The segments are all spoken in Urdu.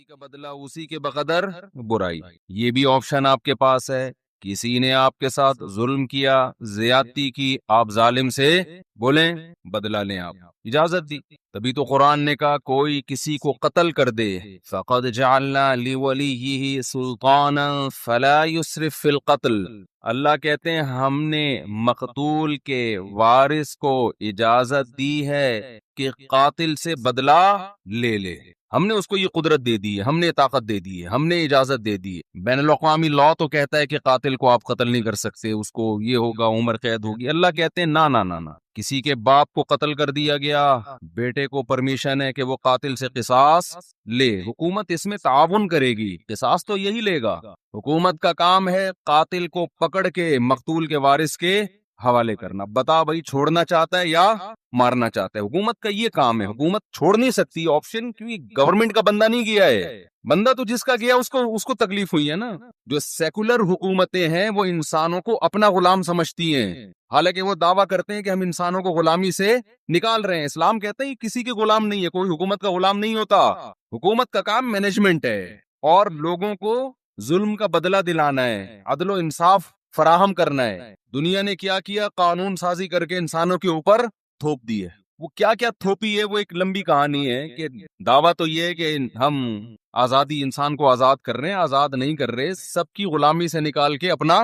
کا بدلہ اسی کے بقدر برائی. یہ بھی آپشن آپ کے پاس ہے. کسی نے آپ کے ساتھ ظلم کیا، زیادتی کی، آپ ظالم سے بولیں بدلہ لیں، آپ اجازت دی. تبھی تو قرآن نے کہا کوئی کسی کو قتل کر دے فَقَدْ جَعَلْنَا لِوَلِيِّهِ سُلْطَانًا فَلَا يُسْرِفْ فِي الْقَتْلِ. اللہ کہتے ہیں ہم نے مقتول کے وارث کو اجازت دی ہے کہ قاتل سے بدلہ لے لے. ہم نے اس کو یہ قدرت دے دی ہے، ہم نے طاقت دے دی ہے، ہم نے اجازت دے دی ہے. بین الاقوامی لاء تو کہتا ہے کہ قاتل کو آپ قتل نہیں کر سکتے، اس کو یہ ہوگا، عمر قید ہوگی. اللہ کہتے ہیں نا نا نا نا. کسی کے باپ کو قتل کر دیا گیا، بیٹے کو پرمیشن ہے کہ وہ قاتل سے قصاص لے. حکومت اس میں تعاون کرے گی، قصاص تو یہی لے گا. حکومت کا کام ہے قاتل کو پکڑ کے مقتول کے وارث کے حوالے کرنا. بتا بھائی چھوڑنا چاہتا ہے یا مارنا چاہتا ہے. حکومت کا یہ کام ہے. حکومت چھوڑ نہیں سکتی آپشن، کیونکہ گورنمنٹ کا بندہ نہیں گیا ہے. بندہ تو جس کا گیا اس کو تکلیف ہوئی ہے نا. جو سیکولر حکومتیں ہیں وہ انسانوں کو اپنا غلام سمجھتی ہیں، حالانکہ وہ دعویٰ کرتے ہیں کہ ہم انسانوں کو غلامی سے نکال رہے ہیں. اسلام کہتے ہیں کسی کے غلام نہیں ہے، کوئی حکومت کا غلام نہیں ہوتا. حکومت کا کام مینجمنٹ ہے اور لوگوں کو ظلم کا بدلہ دلانا ہے، عدل و انصاف فراہم کرنا ہے. دنیا نے کیا کیا؟ قانون سازی کر کے انسانوں کے اوپر تھوپ دی ہے. وہ کیا کیا تھوپی ہے وہ ایک لمبی کہانی ہے. کہ دعویٰ تو یہ ہے کہ ہم آزادی، انسان کو آزاد کر رہے ہیں، آزاد نہیں کر رہے، سب کی غلامی سے نکال کے اپنا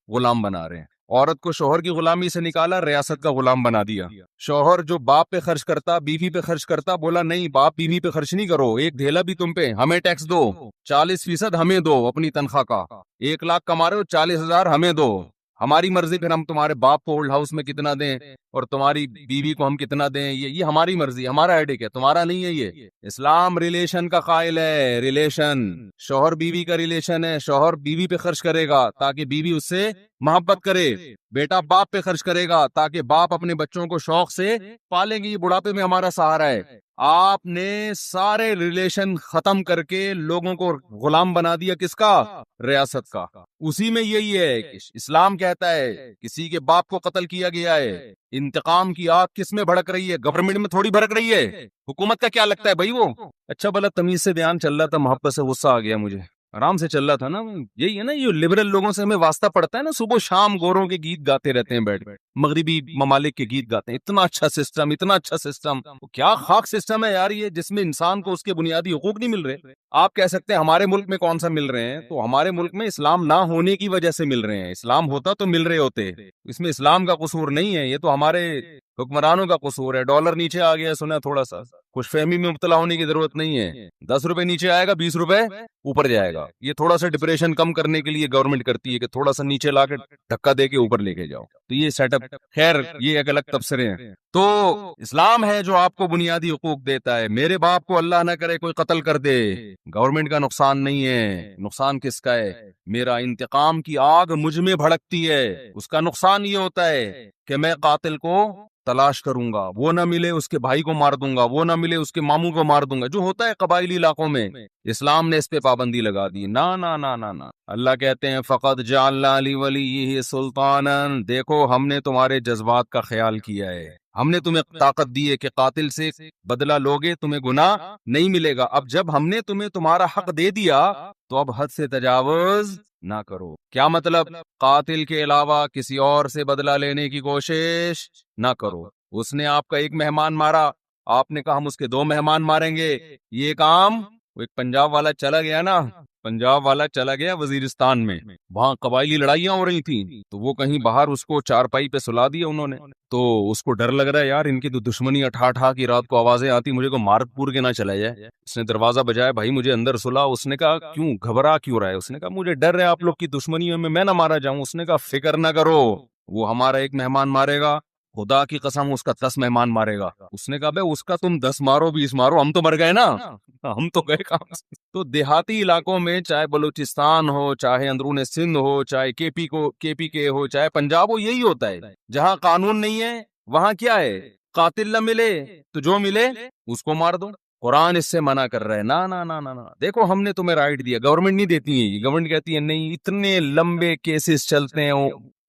غلام بنا رہے ہیں. عورت کو شوہر کی غلامی سے نکالا، ریاست کا غلام بنا دیا. شوہر جو باپ پہ خرچ کرتا، بیوی پہ خرچ کرتا، بولا نہیں باپ بیوی پہ خرچ نہیں کرو، ایک دھیلا بھی تم پہ، ہمیں ٹیکس دو، 40% ہمیں دو اپنی تنخواہ کا. 1 لاکھ کما رہے ہو، 40,000 ہمیں دو، ہماری مرضی. پھر ہم تمہارے باپ کو اولڈ ہاؤس میں کتنا دیں اور تمہاری بیوی کو ہم کتنا دیں، یہ ہماری مرضی، ہمارا ہیڈک ہے، تمہارا نہیں ہے. یہ اسلام ریلیشن کا قائل ہے. ریلیشن شوہر بیوی کا ریلیشن ہے. شوہر بیوی پہ خرچ کرے گا تاکہ بیوی اس سے محبت کرے. بیٹا باپ پہ خرچ کرے گا تاکہ باپ اپنے بچوں کو شوق سے پالیں گے، یہ بڑھاپے میں ہمارا سہارا ہے. آپ نے سارے ریلیشن ختم کر کے لوگوں کو غلام بنا دیا. کس کا؟ ریاست کا. اسی میں یہی ہے کہ اسلام کہتا ہے کسی کے باپ کو قتل کیا گیا ہے، انتقام کی آگ کس میں بھڑک رہی ہے؟ گورنمنٹ میں تھوڑی بھڑک رہی ہے. حکومت کا کیا لگتا ہے بھائی؟ وہ اچھا بھلا تمیز سے بیان چل رہا تھا، محبت سے غصہ آ گیا مجھے. آرام سے چل رہا تھا نا. یہی ہے نا، یہ لبرل لوگوں سے ہمیں واسطہ پڑتا ہے نا. صبح شام گوروں کے گیت گاتے رہتے ہیں بیٹھ بیٹھ، مغربی ممالک کے گیت گاتے ہیں. اتنا اچھا سسٹم، اتنا اچھا سسٹم. کیا خاک سسٹم ہے یار یہ، جس میں انسان کو اس کے بنیادی حقوق نہیں مل رہے. آپ کہہ سکتے ہیں ہمارے ملک میں کون سا مل رہے ہیں، تو ہمارے ملک میں اسلام نہ ہونے کی وجہ سے مل رہے ہیں. اسلام ہوتا تو مل رہے ہوتے. اس میں اسلام کا قصور نہیں ہے، یہ تو ہمارے حکمرانوں کا قصور ہے. ڈالر نیچے آ گیا سنا، تھوڑا سا خوش فہمی میں مبتلا ہونے کی ضرورت نہیں ہے. 10 روپے نیچے آئے گا، 20 روپے اوپر جائے گا. یہ تھوڑا سا ڈپریشن کم کرنے کے لیے گورنمنٹ کرتی ہے کہ تھوڑا سا نیچے لا کے دھکا دے کے اوپر لے کے جاؤ. تو یہ سیٹ اپ، خیر یہ ایک الگ تبصرے ہیں. تو اسلام ہے جو آپ کو بنیادی حقوق دیتا ہے. میرے باپ کو اللہ نہ کرے کوئی قتل کر دے، گورنمنٹ کا نقصان نہیں ہے. نقصان کس کا ہے؟ میرا انتقام کی آگ مجھ میں بھڑکتی ہے. اس کا نقصان یہ ہوتا ہے کہ میں قاتل کو تلاش کروں گا، وہ نہ ملے اس کے بھائی کو مار دوں گا، وہ نہ ملے اس کے ماموں کو مار دوں گا، جو ہوتا ہے قبائلی علاقوں میں. اسلام نے اس پہ پابندی لگا دی. نا نا نا نا نا. اللہ کہتے ہیں فقط جعلنا لولیہ سلطانا، دیکھو ہم نے تمہارے جذبات کا خیال کیا ہے، ہم نے تمہیں طاقت دی ہے کہ قاتل سے بدلہ لوگے تمہیں گناہ نہیں ملے گا. اب جب ہم نے تمہیں تمہارا حق دے دیا تو اب حد سے تجاوز نہ کرو. کیا مطلب؟ قاتل کے علاوہ کسی اور سے بدلہ لینے کی کوشش نہ کرو. اس نے آپ کا ایک مہمان مارا، آپ نے کہا ہم اس کے 2 مہمان ماریں گے. یہ کام وہ ایک پنجاب والا چلا گیا نا، پنجاب والا چلا گیا وزیرستان میں، وہاں قبائلی لڑائیاں ہو رہی تھیں، تو وہ کہیں باہر اس کو چارپائی پہ سلا دیا انہوں نے. تو اس کو ڈر لگ رہا ہے یار ان کی تو دشمنی، اٹھا کی رات کو آوازیں آتی، مجھے کو مار پور کے نہ چلا جائے. اس نے دروازہ بجایا، بھائی مجھے اندر سلا. اس نے کہا کیوں، گھبرا کیوں رہا ہے؟ اس نے کہا مجھے ڈر ہے آپ لوگ کی دشمنیوں میں نہ مارا جاؤں. اس نے کہا فکر نہ کرو، وہ ہمارا ایک مہمان مارے گا، خدا کی قسم اس کا 10 مہمان مارے گا. اس نے کہا بے اس کا تم 10 مارو 20 مارو، ہم تو مر گئے نا، ہم تو گئے کام. تو دیہاتی علاقوں میں چاہے بلوچستان ہو، چاہے اندرون سندھ ہو، چاہے کے پی کے ہو، چاہے پنجاب ہو، یہی ہوتا ہے. جہاں قانون نہیں ہے وہاں کیا ہے؟ قاتل نہ ملے تو جو ملے اس کو مار دو. قرآن اس سے منع کر رہا ہے. نا نا نا نا نا. دیکھو ہم نے تمہیں رائٹ دیا، گورنمنٹ نہیں دیتی ہے. گورنمنٹ کہتی ہے نہیں، اتنے لمبے کیسز چلتے ہیں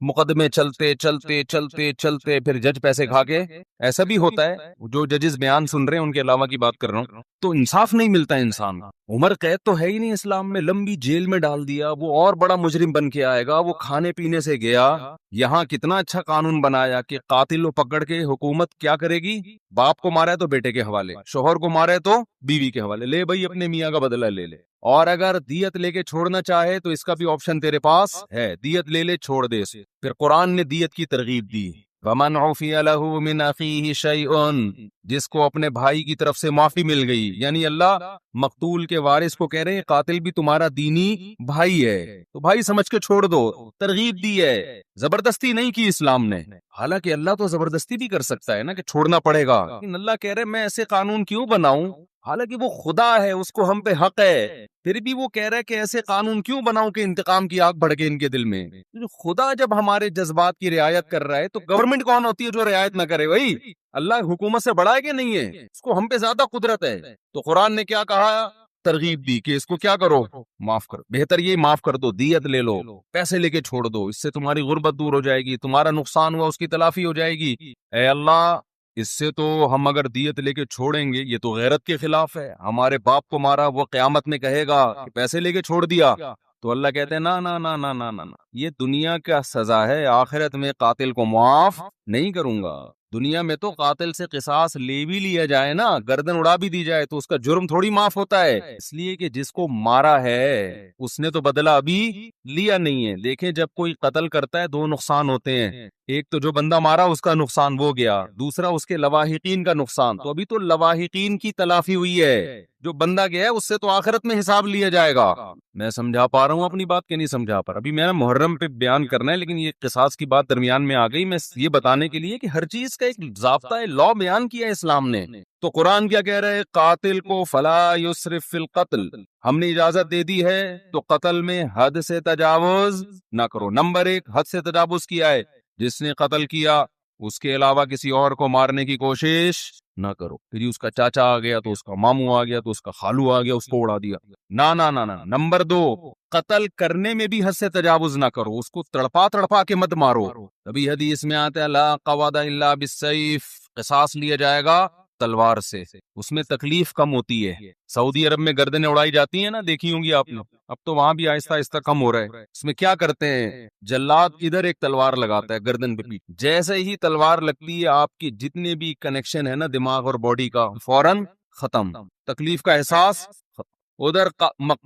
مقدمے چلتے چلتے چلتے چلتے پھر جج پیسے کھا کے، ایسا بھی ہوتا ہے، جو ججز بیان سن رہے ہیں ان کے علاوہ کی بات کر رہا ہوں، تو انصاف نہیں ملتا انسان کو۔ عمر قید تو ہے ہی نہیں اسلام میں، لمبی جیل میں ڈال دیا، وہ اور بڑا مجرم بن کے آئے گا، وہ کھانے پینے سے گیا۔ یہاں کتنا اچھا قانون بنایا کہ قاتل کو پکڑ کے حکومت کیا کرے گی، باپ کو مارا ہے تو بیٹے کے حوالے، شوہر کو مارا ہے تو بیوی کے حوالے، لے بھائی اپنے میاں کا بدلہ لے لے، اور اگر دیت لے کے چھوڑنا چاہے تو اس کا بھی آپشن تیرے پاس ہے، دیت لے لے چھوڑ دے اسے۔ پھر قرآن نے دیت کی ترغیب دی، وَمَنْ عُفِيَ لَهُ مِنْ أَخِيهِ شَيْءٌ، جس کو اپنے بھائی کی طرف سے معافی مل گئی، یعنی اللہ مقتول کے وارث کو کہہ رہے ہیں قاتل بھی تمہارا دینی بھائی ہے تو بھائی سمجھ کے چھوڑ دو، ترغیب دی ہے، زبردستی نہیں کی اسلام نے۔ حالانکہ اللہ تو زبردستی بھی کر سکتا ہے نا کہ چھوڑنا پڑے گا، لیکن اللہ کہہ رہے میں ایسے قانون کیوں بناؤں، حالانکہ وہ خدا ہے، اس کو ہم پہ حق ہے، پھر بھی وہ کہہ رہا ہے کہ ایسے قانون کیوں بناؤں کہ انتقام کی آگ بڑھ کے ان کے دل میں۔ خدا جب ہمارے جذبات کی رعایت کر رہا ہے تو گورنمنٹ کون ہوتی ہے جو رعایت نہ کرے؟ بھائی اللہ حکومت سے بڑا ہے کہ نہیں ہے؟ اس کو ہم پہ زیادہ قدرت ہے۔ تو قرآن نے کیا کہا؟ ترغیب دی کہ اس کو کیا کرو، معاف کرو، بہتر یہ معاف کر دو، دیت لے لو، پیسے لے کے چھوڑ دو، اس سے تمہاری غربت دور ہو جائے گی، تمہارا نقصان ہوا اس کی تلافی ہو جائے گی۔ اے اللہ اس سے تو ہم اگر دیت لے کے چھوڑیں گے یہ تو غیرت کے خلاف ہے، ہمارے باپ کو مارا وہ قیامت میں کہے گا کہ پیسے لے کے چھوڑ دیا، تو اللہ کہتے ہیں نا نا نا نا نا نا، یہ دنیا کا سزا ہے، آخرت میں قاتل کو معاف نہیں کروں گا۔ دنیا میں تو قاتل سے قصاص لے بھی لیا جائے نا، گردن اڑا بھی دی جائے تو اس کا جرم تھوڑی معاف ہوتا ہے، اس لیے کہ جس کو مارا ہے اس نے تو بدلہ ابھی لیا نہیں ہے۔ دیکھیں جب کوئی قتل کرتا ہے دو نقصان ہوتے ہیں، ایک تو جو بندہ مارا اس کا نقصان وہ گیا، دوسرا اس کے لواحقین کا نقصان، تو ابھی تو لواحقین کی تلافی ہوئی ہے، جو بندہ گیا ہے اس سے تو آخرت میں حساب لیا جائے گا۔ میں سمجھا پا رہا ہوں اپنی بات کہ نہیں سمجھا پا رہا؟ ابھی میں نے محرم پہ بیان کرنا ہے لیکن یہ قصاص کی بات درمیان میں آ گئی، میں یہ بتانے کے لیے کہ ہر چیز کا ایک ضابطہ ہے، لا بیان کیا ہے اسلام نے۔ تو قرآن کیا کہہ رہا ہے؟ قاتل کو فلا یسرف فی القتل، ہم نے اجازت دے دی ہے تو قتل میں حد سے تجاوز نہ کرو۔ نمبر ایک، حد سے تجاوز کیا ہے؟ جس نے قتل کیا اس کے علاوہ کسی اور کو مارنے کی کوشش نہ کرو۔ پھر اس کا چاچا آ گیا تو اس کا ماموں آ گیا تو اس کا خالو آ گیا، اس کو اڑا دیا، نہ نہ نہ نہ۔ نمبر دو، قتل کرنے میں بھی حد سے تجاوز نہ کرو، اس کو تڑپا تڑپا کے مت مارو۔ تبھی حدیث میں آتا ہے لا قواد الا بالسیف، قصاص لیا جائے گا تلوار سے، اس میں تکلیف کم ہوتی ہے۔ سعودی عرب میں گردنیں اڑائی جاتی ہیں نا، دیکھی ہوں گی آپ نے، اب تو وہاں بھی آہستہ آہستہ کم ہو رہا ہے۔ اس میں کیا کرتے ہیں، جلاد ادھر ایک تلوار لگاتا ہے گردن پہ پیٹ، جیسے ہی تلوار لگتی ہے آپ کی جتنے بھی کنیکشن ہے نا دماغ اور باڈی کا فوراً ختم، تکلیف کا احساس ختم۔ ادھر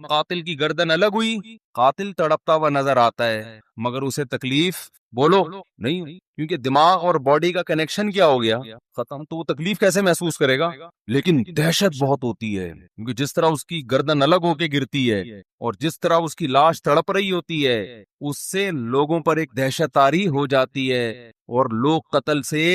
قاتل کی گردن الگ ہوئی، قاتل تڑپتا ہوا نظر آتا ہے مگر اسے تکلیف بولو نہیں، کیونکہ دماغ اور باڈی کا کنیکشن کیا ہو گیا، ختم، تو وہ تکلیف کیسے محسوس کرے گا؟ لیکن دہشت بہت ہوتی ہے، کیونکہ جس طرح اس کی گردن الگ ہو کے گرتی ہے اور جس طرح اس کی لاش تڑپ رہی ہوتی ہے، اس سے لوگوں پر ایک دہشت طاری ہو جاتی ہے اور لوگ قتل سے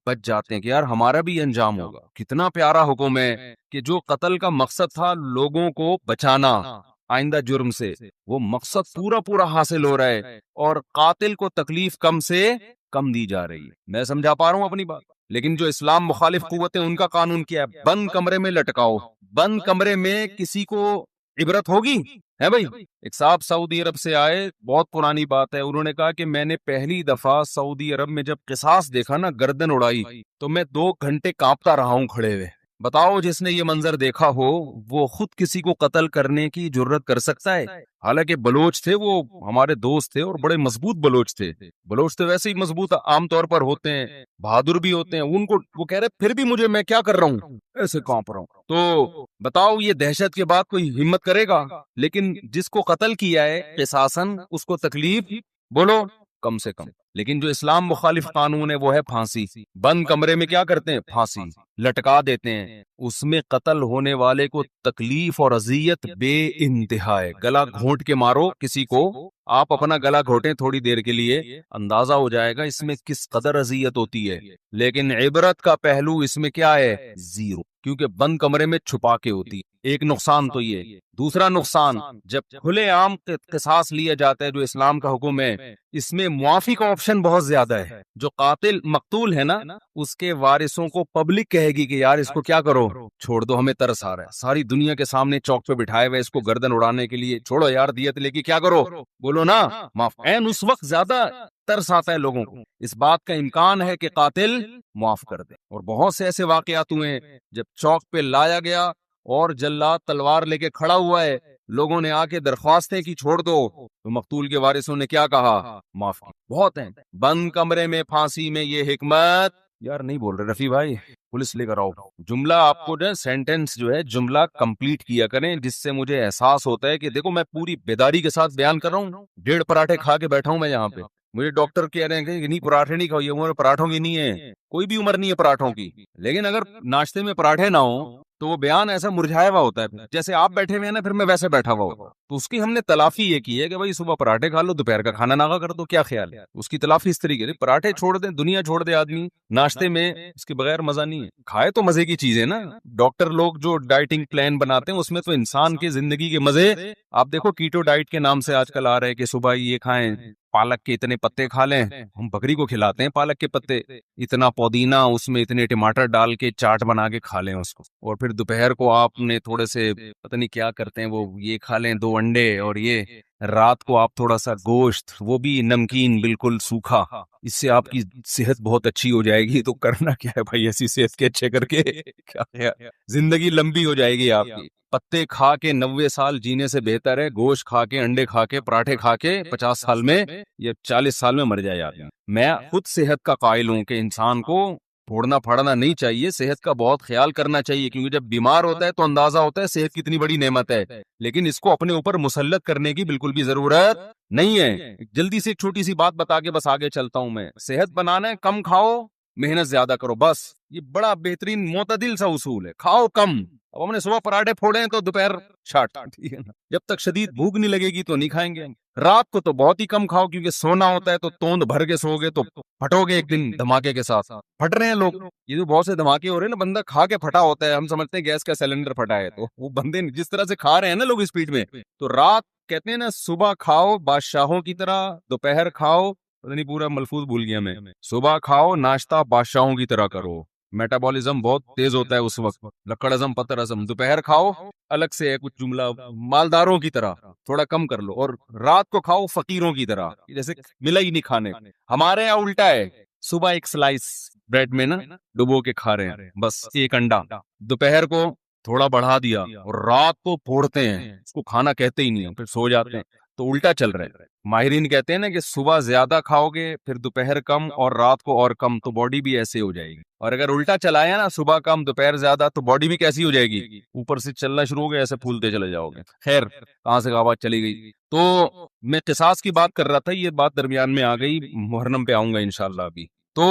بچ جاتے ہیں کہ یار ہمارا بھی انجام ہوگا۔ کتنا پیارا حکم ہے کہ جو قتل کا مقصد تھا لوگوں کو بچانا آئندہ جرم سے، وہ مقصد پورا پورا حاصل ہو رہا ہے اور قاتل کو تکلیف کم سے کم دی جا رہی ہے۔ میں سمجھا پا رہا ہوں اپنی بات؟ لیکن جو اسلام مخالف قوتیں ان کا قانون کیا ہے؟ بند کمرے میں لٹکاؤ، بند کمرے میں کسی کو عبرت ہوگی ہے بھائی؟ ایک صاحب سعودی عرب سے آئے، بہت پرانی بات ہے، انہوں نے کہا کہ میں نے پہلی دفعہ سعودی عرب میں جب قصاص دیکھا نا، گردن اڑائی، تو میں 2 گھنٹے کانپتا رہا ہوں کھڑے ہوئے۔ بتاؤ جس نے یہ منظر دیکھا ہو وہ خود کسی کو قتل کرنے کی جرت کر سکتا ہے؟ حالانکہ بلوچ تھے، وہ ہمارے دوست تھے اور بڑے مضبوط بلوچ تھے۔ بلوچ تو ویسے ہی مضبوط عام طور پر ہوتے ہیں، بہادر بھی ہوتے ہیں، ان کو وہ کہہ رہے پھر بھی مجھے، میں کیا کر رہا ہوں، ایسے کانپ رہا ہوں۔ تو بتاؤ یہ دہشت کے بعد کوئی ہمت کرے گا؟ لیکن جس کو قتل کیا ہے قصاصاً اس کو تکلیف بولو کم سے کم۔ لیکن جو اسلام مخالف قانون ہے وہ ہے پھانسی۔ بند کمرے میں کیا کرتے ہیں؟ پھانسی لٹکا دیتے ہیں۔ اس میں قتل ہونے والے کو تکلیف اور اذیت بے انتہا ہے۔ گلا گھونٹ کے مارو کسی کو، آپ اپنا گلا گھونٹیں تھوڑی دیر کے لیے، اندازہ ہو جائے گا اس میں کس قدر اذیت ہوتی ہے۔ لیکن عبرت کا پہلو اس میں کیا ہے؟ زیرو، کیونکہ بند کمرے میں چھپا کے ہوتی ہے۔ ایک نقصان تو یہ دوسرا نقصان، جب کھلے عام قصاص لیا جاتا ہے جو اسلام کا حکم ہے، اس میں معافی کا آپشن بہت زیادہ ہے. جو قاتل مقتول ہے نا، اس کے وارثوں کو پبلک کہے گی کہ یار اس کو کیا کرو، چھوڑ دو، ہمیں ترس آ رہا ہے. ساری دنیا کے سامنے چوک پہ بٹھائے ہوئے اس کو گردن اڑانے کے لیے، چھوڑو یار دیت لے کے کیا کرو، بولو نا معاف. اس وقت زیادہ ترس آتا ہے لوگوں کو، اس بات کا امکان ہے کہ قاتل معاف کر دے. اور بہت سے ایسے واقعات ہوئے ہیں جب چوک پہ لایا گیا اور جلاد تلوار لے کے کھڑا ہوا ہے، لوگوں نے آ کے درخواستیں کی چھوڑ دو، تو مقتول کے وارثوں نے کیا کہا، معاف کی. بہت ہیں. بند کمرے میں پھانسی میں یہ حکمت، یار نہیں بول رہے رفیع بھائی، پولیس لے کر آؤ. جملہ آپ کو جو سینٹنس جو ہے جملہ کمپلیٹ کیا کریں، جس سے مجھے احساس ہوتا ہے کہ دیکھو میں پوری بیداری کے ساتھ بیان کر رہا ہوں. 1.5 پراٹھے کھا کے بیٹھا ہوں میں یہاں پہ، مجھے ڈاکٹر کہہ رہے ہیں کہ نہیں پراٹھے نہیں کھاؤ، یہ عمر پراٹھوں کی نہیں ہے، کوئی بھی عمر نہیں ہے پراٹھوں کی. لیکن اگر ناشتے میں پراٹھے نہ ہوں تو وہ بیان ایسا مرجھایا ہوا ہوتا ہے، جیسے آپ بیٹھے ہوئے ہیں نا، پھر میں ویسے بیٹھا ہوا ہوتا. تو اس کی ہم نے تلافی یہ کی ہے کہ بھائی صبح پراٹھے کھا لو، دوپہر کا کھانا ناغا کر دو. کیا خیال ہے؟ اس کی تلافی اس طریقے سے پراٹھے چھوڑ دیں، دنیا چھوڑ دے آدمی، ناشتے میں اس کے بغیر مزہ نہیں ہے. کھائے تو مزے کی چیز ہے نا. ڈاکٹر لوگ جو ڈائٹنگ پلان بناتے ہیں اس میں تو انسان کی زندگی کے مزے، آپ دیکھو کیٹو ڈائٹ کے نام سے آج کل آ رہے کہ صبح یہ کھائیں، پالک کے اتنے پتے کھا لیں. ہم بکری کو کھلاتے ہیں پالک کے پتے، اتنا پودینہ اس میں اتنے ٹماٹر ڈال کے چاٹ بنا کے کھا لیں اس کو. اور پھر دوپہر کو آپ نے تھوڑے سے پتہ نہیں کیا کرتے ہیں وہ، یہ کھا لیں 2 انڈے، اور یہ رات کو آپ تھوڑا سا گوشت، وہ بھی نمکین بالکل سوکھا. اس سے آپ کی صحت بہت اچھی ہو جائے گی. تو کرنا کیا ہے بھائی، ایسی صحت کے اچھے کر کے کیا زندگی لمبی ہو جائے گی آپ کی. پتے کھا کے 90 سال جینے سے بہتر ہے گوشت کھا کے، انڈے کھا کے، پراٹھے کھا کے 50 سال میں یا 40 سال میں مر جائے آدمی. میں خود صحت کا قائل ہوں کہ انسان کو پھوڑنا پھاڑنا نہیں چاہیے، صحت کا بہت خیال کرنا چاہیے، کیونکہ جب بیمار ہوتا ہے تو اندازہ ہوتا ہے صحت کتنی بڑی نعمت ہے. لیکن اس کو اپنے اوپر مسلط کرنے کی بالکل بھی ضرورت نہیں ہے. جلدی سے ایک چھوٹی سی بات بتا کے بس آگے چلتا ہوں میں. صحت بنانا ہے، کم کھاؤ، محنت زیادہ کرو، بس. یہ بڑا بہترین معتدل سا اصول ہے. کھاؤ کم. اب ہم نے صبح پراٹھے پھوڑے ہیں تو دوپہر چھاٹ، ٹھیک ہے نا. جب تک شدید بھوک نہیں لگے گی تو نہیں کھائیں گے. رات کو تو بہت ہی کم کھاؤ، کیونکہ سونا ہوتا ہے تو توند بھر کے سو گے تو پھٹو گے ایک دن دھماکے کے ساتھ. پھٹ رہے ہیں لوگ، یہ جو بہت سے دھماکے ہو رہے ہیں نا، بندہ کھا کے پھٹا ہوتا ہے. ہم سمجھتے ہیں گیس کا سلنڈر پھٹا ہے، تو وہ بندے جس طرح سے کھا رہے ہیں نا لوگ اسپیڈ میں. تو رات کہتے ہیں نا صبح کھاؤ بادشاہوں کی طرح، دوپہر کھاؤ، پتہ نہیں پورا ملفوظ بھول گیا میں، صبح کھاؤ ناشتہ بادشاہوں کی طرح کرو، میٹابولزم بہت تیز ہوتا ہے اس وقت، لکڑ ازم پتر ازم. دوپہر کھاؤ، الگ سے ہے کچھ جملہ، مالداروں کی طرح تھوڑا کم کر لو. اور رات کو کھاؤ فقیروں کی طرح، جیسے ملا ہی نہیں کھانے. ہمارے یہاں الٹا ہے، صبح ایک سلائس بریڈ میں نا ڈبو کے کھا رہے ہیں، بس ایک انڈا. دوپہر کو تھوڑا بڑھا دیا، اور رات کو پھوڑتے ہیں، اس کو کھانا کہتے ہی نہیں، پھر سو جاتے ہیں. تو الٹا چل رہا ہے. ماہرین کہتے ہیں نا کہ صبح زیادہ کھاؤ گے، پھر دوپہر کم، اور رات کو اور کم، تو باڈی بھی ایسے ہو جائے گی. اور اگر الٹا چلایا نا، صبح کم دوپہر زیادہ، تو باڈی بھی کیسی ہو جائے گی، اوپر سے چلنا شروع ہو گیا، ایسے پھولتے چلے جاؤ گے. خیر کہاں سے آواز چلی گئی. تو میں قصاص کی بات کر رہا تھا، یہ بات درمیان میں آ گئی، محرم پہ آؤں گا انشاءاللہ ابھی. تو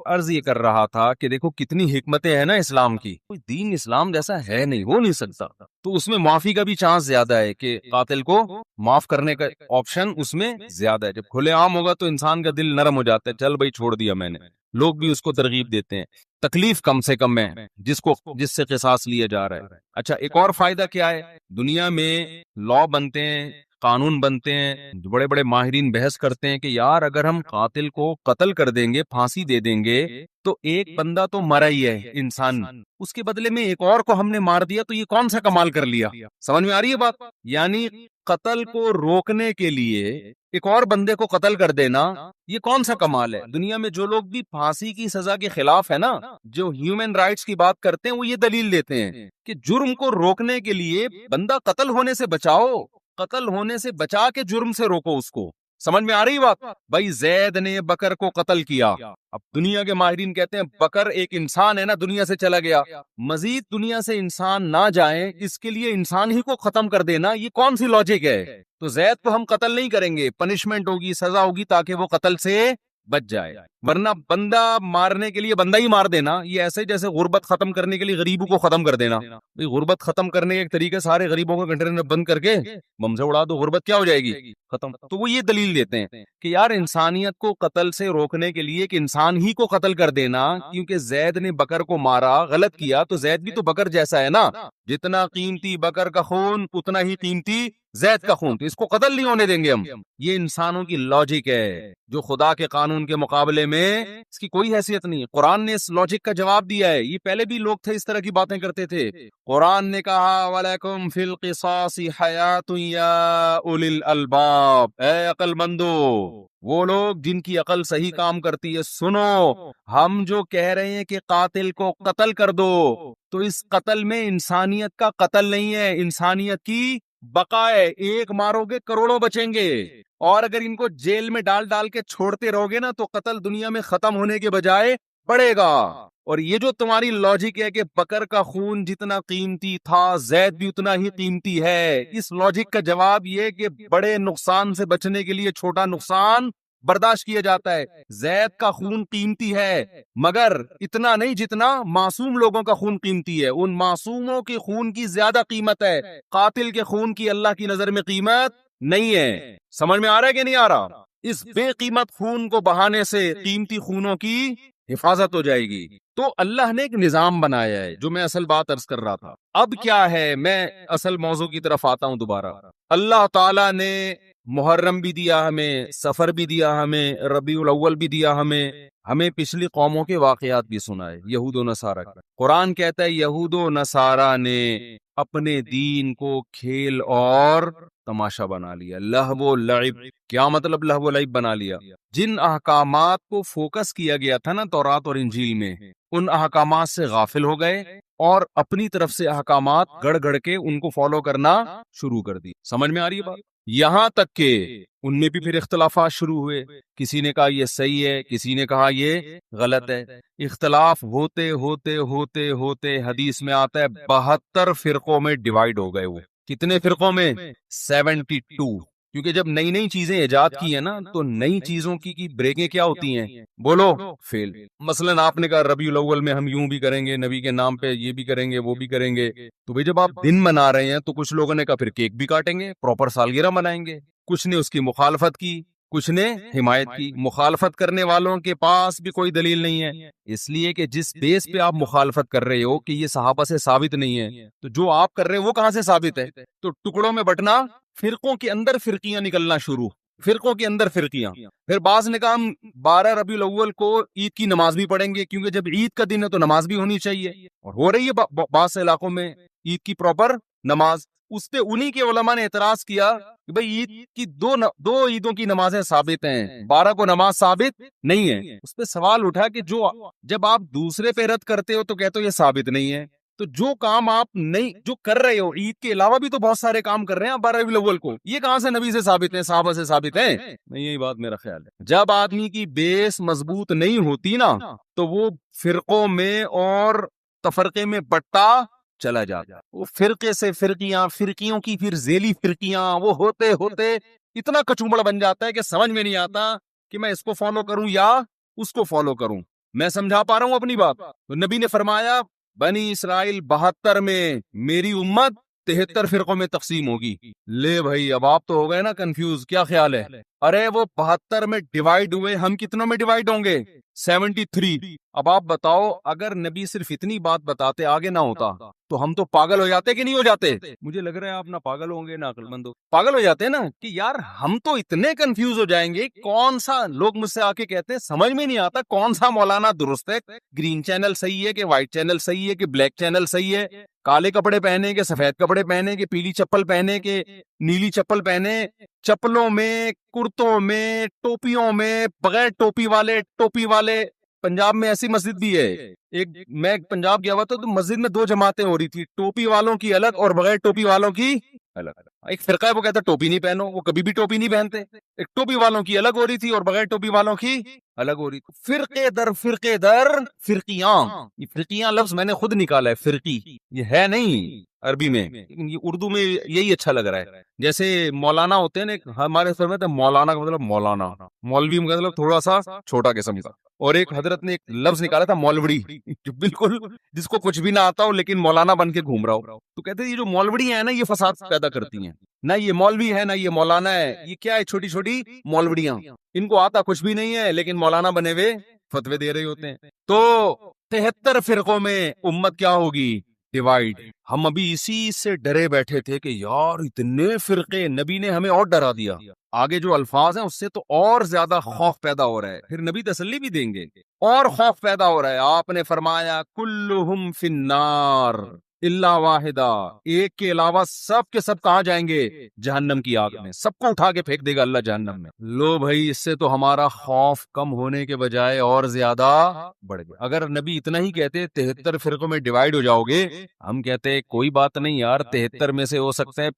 عرض یہ کر رہا تھا کہ دیکھو کتنی حکمتیں ہیں نا اسلام کی، کوئی دین اسلام جیسا ہے نہیں، ہو نہیں سکتا. تو اس میں معافی کا بھی چانس زیادہ ہے کہ قاتل کو معاف کرنے کا آپشن اس میں زیادہ ہے. جب کھلے عام ہوگا تو انسان کا دل نرم ہو جاتا ہے، چل بھائی چھوڑ دیا میں نے. لوگ بھی اس کو ترغیب دیتے ہیں. تکلیف کم سے کم ہے جس سے قصاص لیا جا رہا ہے. اچھا ایک اور فائدہ کیا ہے، دنیا میں لا بنتے ہیں، قانون بنتے ہیں، بڑے بڑے ماہرین بحث کرتے ہیں کہ یار اگر ہم قاتل کو قتل کر دیں گے، پھانسی دے دیں گے، تو ایک بندہ تو مرا ہی ہے انسان، اس کے بدلے میں ایک اور کو ہم نے مار دیا، تو یہ کون سا کمال کر لیا. سمجھ میں آ رہی ہے بات؟ یعنی قتل کو روکنے کے لیے ایک اور بندے کو قتل کر دینا، یہ کون سا کمال ہے. دنیا میں جو لوگ بھی پھانسی کی سزا کے خلاف ہے نا، جو ہیومن رائٹس کی بات کرتے ہیں، وہ یہ دلیل دیتے ہیں کہ جرم کو روکنے کے لیے بندہ قتل ہونے سے بچاؤ، قتل ہونے سے بچا کے جرم سے روکو اس کو. سمجھ میں آ رہی بات؟ بھائی زید نے بکر کو قتل کیا، اب دنیا کے ماہرین کہتے ہیں بکر ایک انسان ہے نا، دنیا سے چلا گیا، مزید دنیا سے انسان نہ جائیں، اس کے لیے انسان ہی کو ختم کر دینا، یہ کون سی لاجک ہے. تو زید کو ہم قتل نہیں کریں گے، پنشمنٹ ہوگی، سزا ہوگی تاکہ وہ قتل سے بچ جائے. ورنہ بندہ مارنے کے لیے بندہ ہی مار دینا، یہ ایسے جیسے غربت ختم کرنے کے لیے غریبوں کو ختم کر دینا. غربت ختم کرنے کے ایک طریقے سارے غریبوں کو کنٹینر میں بند کر کے بم سے اڑا دو، غربت کیا ہو جائے گی؟ ختم. تو وہ یہ دلیل دیتے ہیں کہ یار انسانیت کو قتل سے روکنے کے لیے کہ انسان ہی کو قتل کر دینا، کیونکہ زید نے بکر کو مارا، غلط کیا، تو زید بھی تو بکر جیسا ہے نا، جتنا قیمتی بکر کا خون اتنا ہی قیمتی زید کا خون، تو اس کو قتل نہیں ہونے دیں گے ہم. یہ انسانوں کی لاجک ہے جو خدا کے قانون کے مقابلے میں اس کی کوئی حیثیت نہیں ہے. قرآن نے اس لاجک کا جواب دیا ہے. یہ پہلے بھی لوگ تھے اس طرح کی باتیں کرتے تھے. قرآن نے کہا وَلَكُمْ فِي الْقِصَاصِ حَيَاتٌ يَا أُولِي الْأَلْبَابِ، اے عقل مندو، وہ لوگ جن کی عقل صحیح کام کرتی ہے، سنو، ہم جو کہہ رہے ہیں کہ قاتل کو قتل کر دو، تو اس قتل میں انسانیت کا قتل نہیں ہے، انسانیت کی بقا ہے. ایک مارو گے کروڑوں بچیں گے، اور اگر ان کو جیل میں ڈال ڈال کے چھوڑتے رہو گے نا تو قتل دنیا میں ختم ہونے کے بجائے بڑھے گا. اور یہ جو تمہاری لاجک ہے کہ بکر کا خون جتنا قیمتی تھا زید بھی اتنا ہی قیمتی ہے، اس لاجک کا جواب یہ کہ بڑے نقصان سے بچنے کے لیے چھوٹا نقصان برداشت کیا جاتا ہے. زید کا خون قیمتی ہے مگر اتنا نہیں جتنا معصوم لوگوں کا خون قیمتی ہے. ان معصوموں کے خون کی زیادہ قیمت ہے، قاتل کے خون کی اللہ کی نظر میں قیمت نہیں ہے. سمجھ میں آ رہا ہے کہ نہیں آ رہا؟ اس بے قیمت خون کو بہانے سے قیمتی خونوں کی حفاظت ہو جائے گی. تو اللہ نے ایک نظام بنایا ہے، جو میں اصل بات عرض کر رہا تھا. اب کیا ہے، میں اصل موضوع کی طرف آتا ہوں دوبارہ. اللہ تعالیٰ نے محرم بھی دیا ہمیں، سفر بھی دیا ہمیں، ربیع الاول بھی دیا ہمیں پچھلی قوموں کے واقعات بھی سنائے، یہود و نصارہ کا. قرآن کہتا ہے یہود و نصارہ نے اپنے دین کو کھیل اور تماشا بنا لیا. لہو و لعب، کیا مطلب لہو و لعب بنا لیا؟ جن احکامات کو فوکس کیا گیا تھا نا تورات اور انجیل میں، ان احکامات سے غافل ہو گئے اور اپنی طرف سے احکامات گڑ گڑ کے ان کو فالو کرنا شروع کر دی. سمجھ میں آ رہی ہے بات؟ یہاں تک کہ ان میں بھی پھر اختلافات شروع ہوئے. کسی نے کہا یہ صحیح ہے، کسی نے کہا یہ غلط ہے. اختلاف ہوتے ہوتے ہوتے ہوتے حدیث میں آتا ہے 72 فرقوں میں ڈیوائیڈ ہو گئے. وہ کتنے فرقوں میں؟ 72. کیونکہ جب نئی نئی چیزیں ایجاد کی ہیں نا تو نئی چیزوں کی بریکیں کیا ہوتی ہیں؟ بولو، فیل. مثلا آپ نے کہا ربیع الاول میں ہم یوں بھی کریں گے، نبی کے نام پہ یہ بھی کریں گے، وہ بھی کریں گے. تو بھئی جب آپ دن منا رہے ہیں تو کچھ لوگوں نے کہا پھر کیک بھی کاٹیں گے، پراپر سالگرہ منائیں گے. کچھ نے اس کی مخالفت کی، کچھ نے حمایت کی. مخالفت کرنے والوں کے پاس بھی کوئی دلیل نہیں ہے، اس لیے کہ جس بیس پہ آپ مخالفت کر رہے ہو کہ یہ صحابہ سے ثابت نہیں ہے، تو جو آپ کر رہے ہو وہ کہاں سے ثابت ہے؟ تو ٹکڑوں میں بٹنا، فرقوں کے اندر فرقیاں نکلنا شروع، فرقوں کے اندر فرقیاں. پھر بعض نے کہا ہم 12 ربیع الاول کو عید کی نماز بھی پڑھیں گے، کیونکہ جب عید کا دن ہے تو نماز بھی ہونی چاہیے، اور ہو رہی ہے بعض علاقوں میں عید کی پراپر نماز. اس پہ انہی کے علماء نے اعتراض کیا کہ بھئی عید کی دو عیدوں کی نمازیں ثابت ہیں، 12 کو نماز ثابت نہیں ہے. اس پہ سوال اٹھا کہ جب آپ دوسرے پہ رد کرتے ہو تو کہتے ہو یہ ثابت نہیں ہے، تو جو کام آپ نہیں جو کر رہے ہو عید کے علاوہ بھی تو بہت سارے کام کر رہے ہیں 12 ربیع الاول کو، یہ کہاں سے نبی سے ثابت ہیں، صحابہ سے ثابت ہیں؟ یہی بات میرا خیال ہے. جب آدمی کی بیس مضبوط نہیں ہوتی نا تو وہ فرقوں میں اور تفرقے میں بٹتا چلا جاتا. وہ فرقے سے فرقیاں، فرقیوں کی پھر ذیلی فرقیاں، وہ ہوتے ہوتے اتنا کچومڑ بن جاتا ہے کہ سمجھ میں نہیں آتا کہ میں اس کو فالو کروں یا اس کو فالو کروں. میں سمجھا پا رہا ہوں اپنی بات؟ تو نبی نے فرمایا بنی اسرائیل 72 میں، میری امت 73 فرقوں میں تقسیم ہوگی. لے بھائی اب آپ تو ہو گئے نا کنفیوز، کیا خیال ہے؟ ارے وہ 72 میں ڈیوائیڈ ہوئے، ہم کتنوں میں ڈیوائیڈ ہوں گے؟ 73. اب آپ بتاؤ اگر نبی صرف اتنی بات بتاتے آگے نہ ہوتا تو ہم تو پاگل ہو جاتے کہ نہیں ہو جاتے؟ مجھے لگ رہا ہے آپ نہ پاگل ہوں گے نہ عقل مند ہو، پاگل ہو جاتے نا کہ یار ہم تو اتنے کنفیوز ہو جائیں گے. کون سا لوگ مجھ سے آ کے کہتے ہیں سمجھ میں نہیں آتا کون سا مولانا درست ہے، گرین چینل صحیح ہے کہ وائٹ چینل صحیح ہے کہ بلیک چینل صحیح ہے، کالے کپڑے پہنے کہ سفید کپڑے پہنے کہ پیلی چپل پہنے کہ نیلی چپل پہنے، چپلوں میں، کرتوں میں، ٹوپیوں میں، بغیر ٹوپی والے. پنجاب میں ایسی مسجد بھی ہے، میں پنجاب گیا ہوا تھا تو مسجد میں 2 جماعتیں ہو رہی تھی، ٹوپی والوں کی الگ اور بغیر ٹوپی والوں کی الگ. ایک فرقہ ہے وہ کہتا ہے ٹوپی نہیں پہنو، وہ کبھی بھی ٹوپی نہیں پہنتے. ایک ٹوپی والوں کی الگ ہو رہی تھی اور بغیر ٹوپی والوں کی الگ ہو رہی تھی. فرقے در فرقیاں. یہ فرقیاں لفظ میں نے خود نکالا ہے, فرقی یہ ہے نہیں عربی میں, لیکن یہ اردو میں یہی اچھا لگ رہا ہے. جیسے مولانا ہوتے ہیں نا, ہمارے سر میں مولانا کا مطلب مولانا, مولوی کا مطلب تھوڑا سا چھوٹا قسم کا. اور ایک حضرت نے ایک لفظ نکالا تھا مولوڑی, جو بالکل جس کو کچھ بھی نہ آتا ہو لیکن مولانا بن کے گھوم رہا ہو. تو کہتے ہیں یہ جو مولوڑی ہیں نا یہ فساد پیدا کرتی ہیں. نہ یہ مولوی ہے نہ یہ مولانا ہے, یہ کیا ہے, چھوٹی چھوٹی مولوڑیاں. ان کو آتا کچھ بھی نہیں ہے لیکن مولانا بنے ہوئے فتوے دے رہے ہوتے ہیں. تو 73 فرقوں میں امت کیا ہوگی, ڈیوائیڈ. ہم ابھی اسی سے ڈرے بیٹھے تھے کہ یار اتنے فرقے, نبی نے ہمیں اور ڈرا دیا. آگے جو الفاظ ہیں اس سے تو اور زیادہ خوف پیدا ہو رہا ہے. پھر نبی تسلی بھی دیں گے, اور خوف پیدا ہو رہا ہے. آپ نے فرمایا کلہم فی النار الا واحدہ, ایک کے علاوہ سب کے سب کہاں جائیں گے, جہنم کی آگ میں. سب کو اٹھا کے پھینک دے گا اللہ جہنم میں. لو بھائی, اس سے تو ہمارا خوف کم ہونے کے بجائے اور زیادہ بڑھ گیا. اگر نبی اتنا ہی کہتے 73 فرقوں میں ڈیوائیڈ ہو جاؤ گے, ہم کہتے کوئی بات نہیں یار, 73 میں سے ہو سکتے ہیں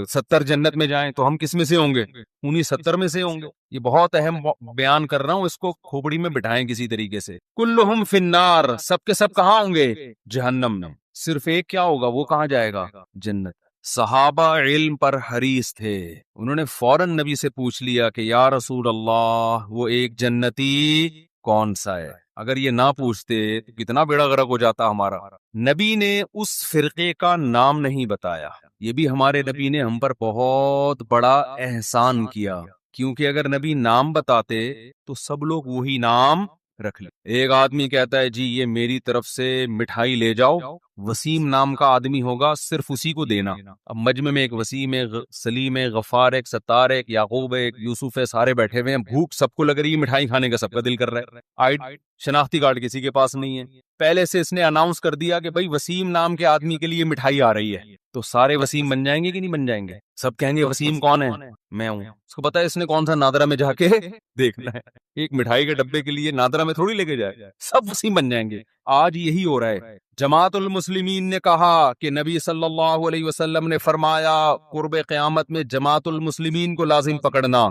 70 جنت میں جائیں, تو ہم کس میں سے ہوں گے, انہیں 70 میں سے ہوں گے. یہ بہت اہم بیان کر رہا ہوں, اس کو کھوپڑی میں بٹھائیں کسی طریقے سے. کلہم فی النار, سب کے سب کہاں ہوں گے, جہنم میں. صرف ایک کیا ہوگا, وہ کہاں جائے گا, جنت. صحابہ علم پر حریص تھے, انہوں نے فوراً نبی سے پوچھ لیا کہ یا رسول اللہ وہ ایک جنتی کون سا ہے. اگر یہ نہ پوچھتے تو کتنا بیڑا غرق ہو جاتا ہمارا. نبی نے اس فرقے کا نام نہیں بتایا. یہ بھی ہمارے نبی نے ہم پر بہت بڑا احسان کیا, کیونکہ اگر نبی نام بتاتے تو سب لوگ وہی نام رکھ لیں. ایک آدمی کہتا ہے جی یہ میری طرف سے مٹھائی لے جاؤ, وسیم نام کا آدمی ہوگا, صرف اسی کو دینا. اب مجمع میں ایک وسیم ہے, سلیم ہے, غفار ہے, ستار ہے, یعقوب ہے, یوسف ہے, سارے بیٹھے ہوئے ہیں. بھوک سب کو لگ رہی ہے, مٹھائی کھانے کا سب کا دل کر رہا ہے. آئیڈ شناختی کارڈ کسی کے پاس نہیں ہے. پہلے سے اس نے اناؤنس کر دیا کہ بھائی وسیم نام کے آدمی کے لیے مٹھائی آ رہی ہے. تو سارے وسیم بن جائیں گے کہ نہیں بن جائیں گے, سب کہیں گے وسیم کون ہے, میں ہوں. اس کو پتا ہے اس نے کون سا نادرا میں جا کے دیکھنا ہے, ایک مٹھائی کے ڈبے کے لیے نادرا میں تھوڑی لے کے جائے, سب وسیم بن جائیں گے. آج یہی ہو رہا ہے. جماعت المسلمین نے کہا کہ نبی صلی اللہ علیہ وسلم نے فرمایا قرب قیامت میں جماعت المسلمین کو لازم پکڑنا.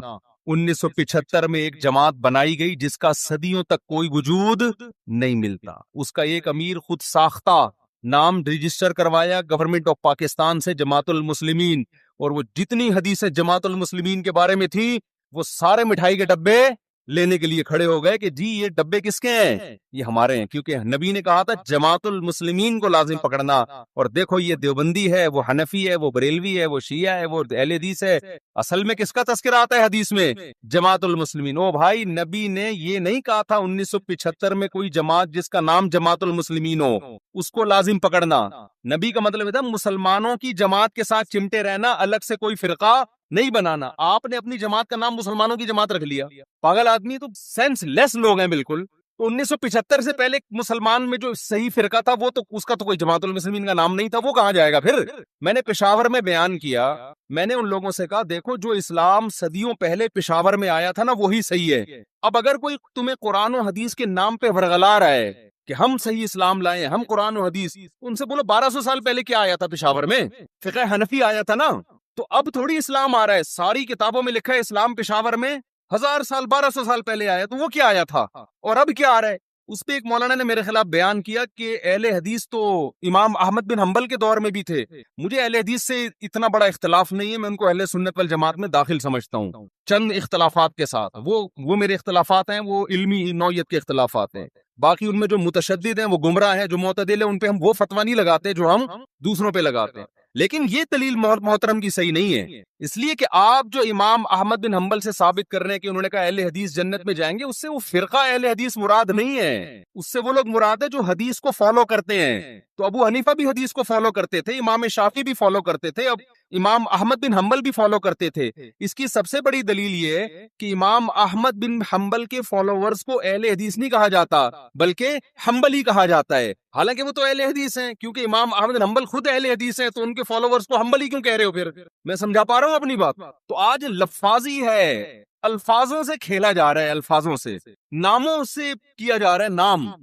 1975 میں ایک جماعت بنائی گئی جس کا صدیوں تک کوئی وجود نہیں ملتا. اس کا ایک امیر خود ساختہ نام رجسٹر کروایا گورنمنٹ آف پاکستان سے, جماعت المسلمین, اور وہ جتنی حدیثیں جماعت المسلمین کے بارے میں تھی وہ سارے مٹھائی کے ڈبے لینے کے لیے کھڑے ہو گئے کہ جی یہ ڈبے کس کے ہیں, یہ ہمارے ہیں, کیونکہ نبی نے کہا تھا جماعت المسلمین کو لازم پکڑنا. اور دیکھو یہ دیوبندی ہے, وہ حنفی ہے, وہ بریلوی ہے, وہ شیعہ ہے, وہ اہل حدیث ہے. اصل میں کس کا تذکرہ آتا ہے حدیث میں, جماعت المسلمین. او بھائی, نبی نے یہ نہیں کہا تھا 1975 میں کوئی جماعت جس کا نام جماعت المسلمین ہو اس کو لازم پکڑنا. نبی کا مطلب تھا مسلمانوں کی جماعت کے ساتھ چمٹے رہنا, الگ سے کوئی فرقہ نہیں بنانا. آپ نے اپنی جماعت کا نام مسلمانوں کی جماعت رکھ لیا. پاگل آدمی, تو سینس لیس لوگ ہیں بالکل. تو 1975 سے پہلے مسلمان میں جو صحیح فرقہ تھا وہ تو اس کا تو کوئی جماعت المسلمین کا نام نہیں تھا, وہ کہاں جائے گا پھر. میں نے پشاور میں بیان کیا, میں نے ان لوگوں سے کہا دیکھو جو اسلام صدیوں پہلے پشاور میں آیا تھا نا وہی صحیح ہے. اب اگر کوئی تمہیں قرآن و حدیث کے نام پہ ورغلا رہا ہے کہ ہم صحیح اسلام لائے, ہم قرآن و حدیث, ان سے بولو 1200 سال پہلے کیا آیا تھا پشاور میں, فقہ حنفی آیا تھا نا. تو اب تھوڑی اسلام آ رہا ہے, ساری کتابوں میں لکھا ہے اسلام پشاور میں 1000 سال 1200 سال پہلے آیا, تو وہ کیا آیا تھا اور اب کیا آ رہا ہے. اس پہ ایک مولانا نے میرے خلاف بیان کیا کہ اہل حدیث تو امام احمد بن حنبل کے دور میں بھی تھے. مجھے اہل حدیث سے اتنا بڑا اختلاف نہیں ہے, میں ان کو اہل سنت والجماعت میں داخل سمجھتا ہوں, چند اختلافات کے ساتھ. وہ میرے اختلافات ہیں, وہ علمی نوعیت کے اختلافات ہیں. باقی ان میں جو متشدد ہیں وہ گمراہ ہیں, جو معتدل ہیں ان پہ ہم وہ فتویٰ نہیں لگاتے جو ہم دوسروں پہ لگاتے ہیں. لیکن یہ دلیل محترم کی صحیح نہیں ہے, اس لیے کہ آپ جو امام احمد بن حنبل سے ثابت کر رہے ہیں کہ انہوں نے کہا اہل حدیث جنت میں جائیں گے, اس سے وہ فرقہ اہل حدیث مراد نہیں ہے. اس سے وہ لوگ مراد ہے جو حدیث کو فالو کرتے ہیں. تو ابو حنیفہ بھی حدیث کو فالو کرتے تھے, امام شافعی بھی فالو کرتے تھے, اب امام احمد بن حنبل بھی فالو کرتے تھے. اس کی سب سے بڑی دلیل یہ کہ امام احمد بن حنبل کے فالوورز کو اہل حدیث نہیں کہا جاتا بلکہ حنبلی کہا جاتا ہے, حالانکہ وہ تو اہل حدیث ہیں, کیونکہ امام احمد بن حنبل خود اہل حدیث ہیں, تو ان کے فالوورز کو حنبلی کیوں کہہ رہے ہو پھر. میں سمجھا پا رہا ہوں اپنی بات. تو آج لفاظی ہے, الفاظوں سے کھیلا جا رہا ہے, الفاظوں سے, ناموں سے کیا جا رہا ہے.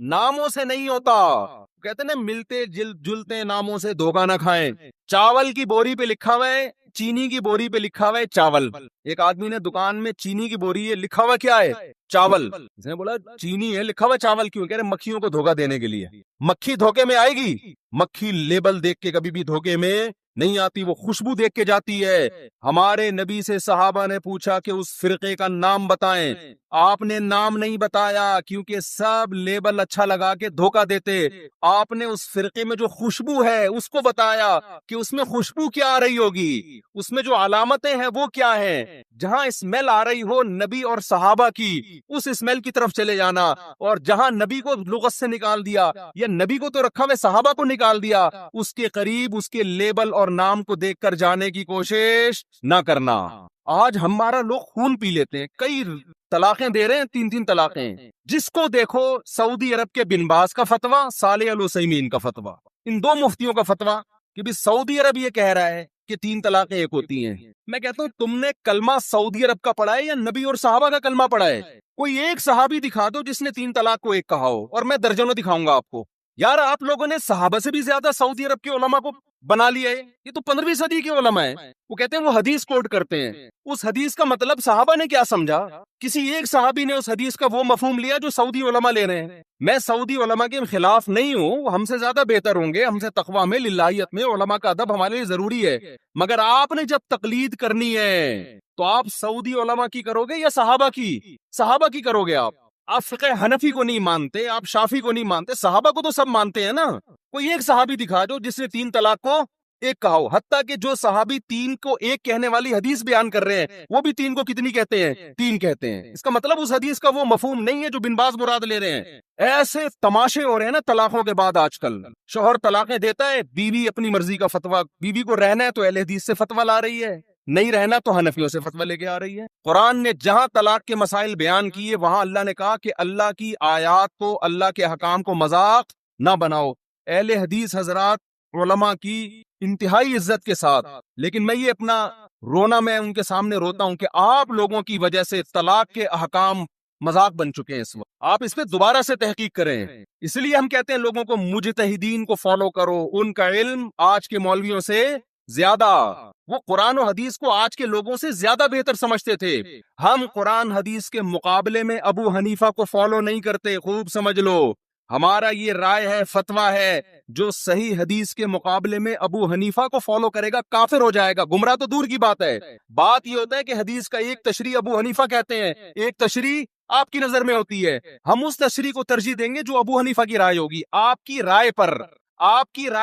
ناموں سے نہیں ہوتا. کہتے ہیں نا ملتے جلتے ناموں سے دھوکہ نہ کھائیں. چاول کی بوری پہ لکھا ہوا ہے چینی کی بوری پہ لکھا ہوا ہے چاول. ایک آدمی نے دکان میں چینی کی بوری ہے, لکھا ہوا کیا ہے؟ چاول. اس نے بولا چینی ہے, لکھا ہوا چاول کیوں؟ کہہ رہے مکھیوں کو دھوکہ دینے کے لیے. مکھی دھوکے میں آئے گی؟ مکھی لیبل دیکھ کے کبھی بھی دھوکے میں نہیں آتی, وہ خوشبو دیکھ کے جاتی ہے. ہمارے نبی سے صحابہ نے پوچھا کہ اس فرقے کا نام بتائیں, آپ نے نام نہیں بتایا کیونکہ سب لیبل اچھا لگا کے دھوکہ دیتے. آپ نے اس فرقے میں جو خوشبو ہے اس کو بتایا کہ اس میں خوشبو کیا آ رہی ہوگی, اس میں جو علامتیں ہیں وہ کیا ہیں. جہاں اسمیل آ رہی ہو نبی اور صحابہ کی, اس اسمیل کی طرف چلے جانا, اور جہاں نبی کو لغت سے نکال دیا یا نبی کو تو رکھا ہوئے صحابہ کو نکال دیا, اس کے قریب اس کے لیبل اور نام کو دیکھ کر جانے کی کوشش نہ کرنا. آج ہمارا لوگ خون پی لیتے ہیں, کئی طلاقیں دے رہے ہیں, 3 طلاقیں. جس کو دیکھو سعودی عرب کے بن باز کا فتویٰ, صالح العثیمین کا فتویٰ, ان 2 مفتیوں کا فتویٰ کہ بھی سعودی عرب یہ کہہ رہا ہے کہ 3 طلاقیں ایک ہوتی ہیں. میں کہتا ہوں تم نے کلمہ سعودی عرب کا پڑھا ہے یا نبی اور صحابہ کا کلمہ پڑھا ہے؟ کوئی ایک صحابی دکھا دو جس نے 3 طلاق کو ایک کہا ہو, اور میں درجنوں دکھاؤں گا آپ کو. یار آپ لوگوں نے صحابہ سے بھی زیادہ سعودی عرب کے علماء کو بنا لیا ہے. یہ تو 15ویں صدی کے علماء ہیں. وہ کہتے ہیں وہ حدیث کوٹ کرتے ہیں, اس حدیث کا مطلب صحابہ نے کیا سمجھا؟ کسی ایک صحابی نے اس حدیث کا وہ مفہوم لیا جو سعودی علماء لے رہے ہیں. میں سعودی علماء کے خلاف نہیں ہوں, وہ ہم سے زیادہ بہتر ہوں گے, ہم سے تقویٰ میں, للہیت میں, علماء کا ادب ہمارے لیے ضروری ہے. مگر آپ نے جب تقلید کرنی ہے تو آپ سعودی علماء کی کرو گے یا صحابہ کی؟ صحابہ کی کرو گے. آپ فقہ حنفی کو نہیں مانتے, آپ شافی کو نہیں مانتے, صحابہ کو تو سب مانتے ہیں نا. کوئی ایک صحابی دکھا دو جس نے 3 طلاق کو ایک کہا ہو. حتیٰ کہ جو صحابی 3 کو ایک کہنے والی حدیث بیان کر رہے ہیں وہ بھی 3 کو کتنی کہتے ہیں؟ 3 کہتے ہیں. اس کا مطلب اس حدیث کا وہ مفہوم نہیں ہے جو بن باز مراد لے رہے ہیں. ایسے تماشے ہو رہے ہیں نا طلاقوں کے بعد آج کل. شوہر طلاقیں دیتا ہے, بیوی اپنی مرضی کا فتویٰ, بیوی کو رہنا ہے تو اہل حدیث سے فتویٰ لا رہی ہے, نہیں رہنا تو حنفیوں سے فتویٰ لے کے آ رہی ہے. قرآن نے جہاں طلاق کے مسائل بیان کیے وہاں اللہ نے کہا کہ اللہ کی آیات کو, اللہ کے حکام کو مذاق نہ بناؤ. اہل حدیث حضرات علماء کی انتہائی عزت کے ساتھ, لیکن میں یہ اپنا رونا میں ان کے سامنے روتا ہوں کہ آپ لوگوں کی وجہ سے طلاق کے احکام مذاق بن چکے ہیں. اس وقت آپ اس پہ دوبارہ سے تحقیق کریں. اس لیے ہم کہتے ہیں لوگوں کو مجتہدین کو فالو کرو, ان کا علم آج کے مولویوں سے زیادہ, وہ قرآن و حدیث کو آج کے لوگوں سے زیادہ بہتر سمجھتے تھے. ہم قرآن حدیث کے مقابلے میں ابو حنیفہ کو فالو نہیں کرتے, خوب سمجھ لو. ہمارا یہ رائے ہے, فتویٰ ہے, جو صحیح حدیث کے مقابلے میں ابو حنیفہ کو فالو کرے گا کافر ہو جائے گا. گمراہ تو دور کی بات ہے. بات یہ ہوتا ہے کہ حدیث کا ایک تشریح ابو حنیفہ کہتے ہیں, ایک تشریح آپ کی نظر میں ہوتی ہے. ہم اس تشریح کو ترجیح دیں گے جو ابو حنیفہ کی رائے ہوگی. آپ کی رائے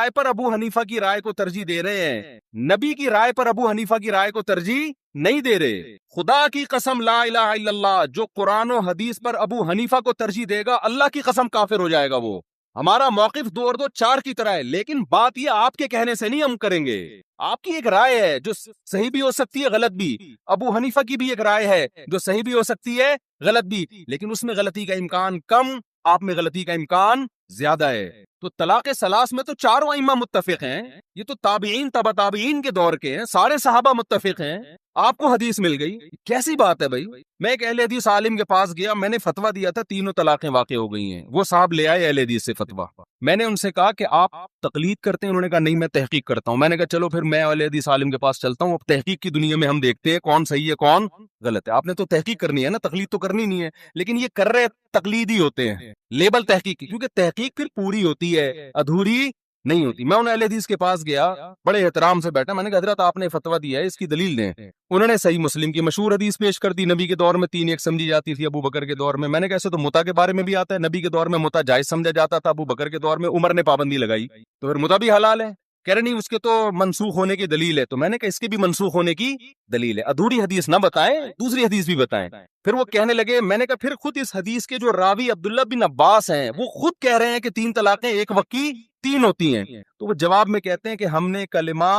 پر ابو حنیفہ کی رائے کو ترجیح دے رہے ہیں, نبی کی رائے پر ابو حنیفہ کی رائے کو ترجیح نہیں دے رہے. خدا کی قسم لا الہ الا اللہ, جو قرآن و حدیث پر ابو حنیفہ کو ترجیح دے گا اللہ کی قسم کافر ہو جائے گا. وہ ہمارا موقف 2 اور 2 4 کی طرح ہے, لیکن بات یہ آپ کے کہنے سے نہیں ہم کریں گے. آپ کی ایک رائے ہے جو صحیح بھی ہو سکتی ہے, غلط بھی. ابو حنیفہ کی بھی ایک رائے ہے جو صحیح بھی ہو سکتی ہے, غلط بھی, لیکن اس میں غلطی کا امکان کم, آپ میں غلطی کا امکان زیادہ ہے. تو طلاق ثلاث میں تو 4 ائمہ متفق ہیں, یہ تو تابعین تبع تابعین کے دور کے ہیں, سارے صحابہ متفق ہیں. آپ کو حدیث مل گئی, کیسی بات ہے بھائی؟ میں ایک اہل حدیث عالم کے پاس گیا, میں نے فتویٰ دیا تھا 3 طلاقیں واقع ہو گئی ہیں. وہ صاحب لے آئے اہل حدیث سے فتویٰ. میں نے ان سے کہا کہ آپ تقلید کرتے ہیں؟ انہوں نے کہا نہیں میں تحقیق کرتا ہوں. میں نے کہا چلو پھر میں اہل حدیث عالم کے پاس چلتا ہوں, اب تحقیق کی دنیا میں ہم دیکھتے ہیں کون صحیح ہے کون غلط ہے. آپ نے تو تحقیق کرنی ہے نا, تقلید تو کرنی نہیں ہے, لیکن یہ کر رہے تقلید ہی ہوتے ہیں, لیبل تحقیق کی, کیونکہ تحقیق پھر پوری ہوتی ہے, ادھوری نہیں ہوتی. میں ان اہل حدیث کے پاس گیا, بڑے احترام سے بیٹھا, میں نے کہا حضرت آپ نے فتویٰ دیا ہے, اس کی دلیل دیں. انہوں نے صحیح مسلم کی مشہور حدیث پیش کر دی, نبی کے دور میں 3 ایک سمجھی جاتی تھی, ابو بکر کے دور میں. میں نے کہا ایسے تو متا کے بارے میں بھی آتا ہے, نبی کے دور میں متا جائز سمجھا جاتا تھا, ابو بکر کے دور میں عمر نے پابندی لگائی, تو پھر متا بھی حلال ہے. کہہ رہے نہیں اس کے تو منسوخ ہونے کی دلیل ہے. تو میں نے کہا اس کے بھی منسوخ ہونے کی دلیل ہے, ادھوری حدیث نہ بتائیں, دوسری حدیث بھی بتائیں. پھر وہ کہنے لگے, میں نے کہا پھر خود اس حدیث کے جو راوی عبداللہ بن عباس ہیں وہ خود کہہ رہے ہیں کہ 3 طلاقیں ایک وقت کی 3 ہوتی ہیں. تو وہ جواب میں کہتے ہیں کہ ہم نے کلمہ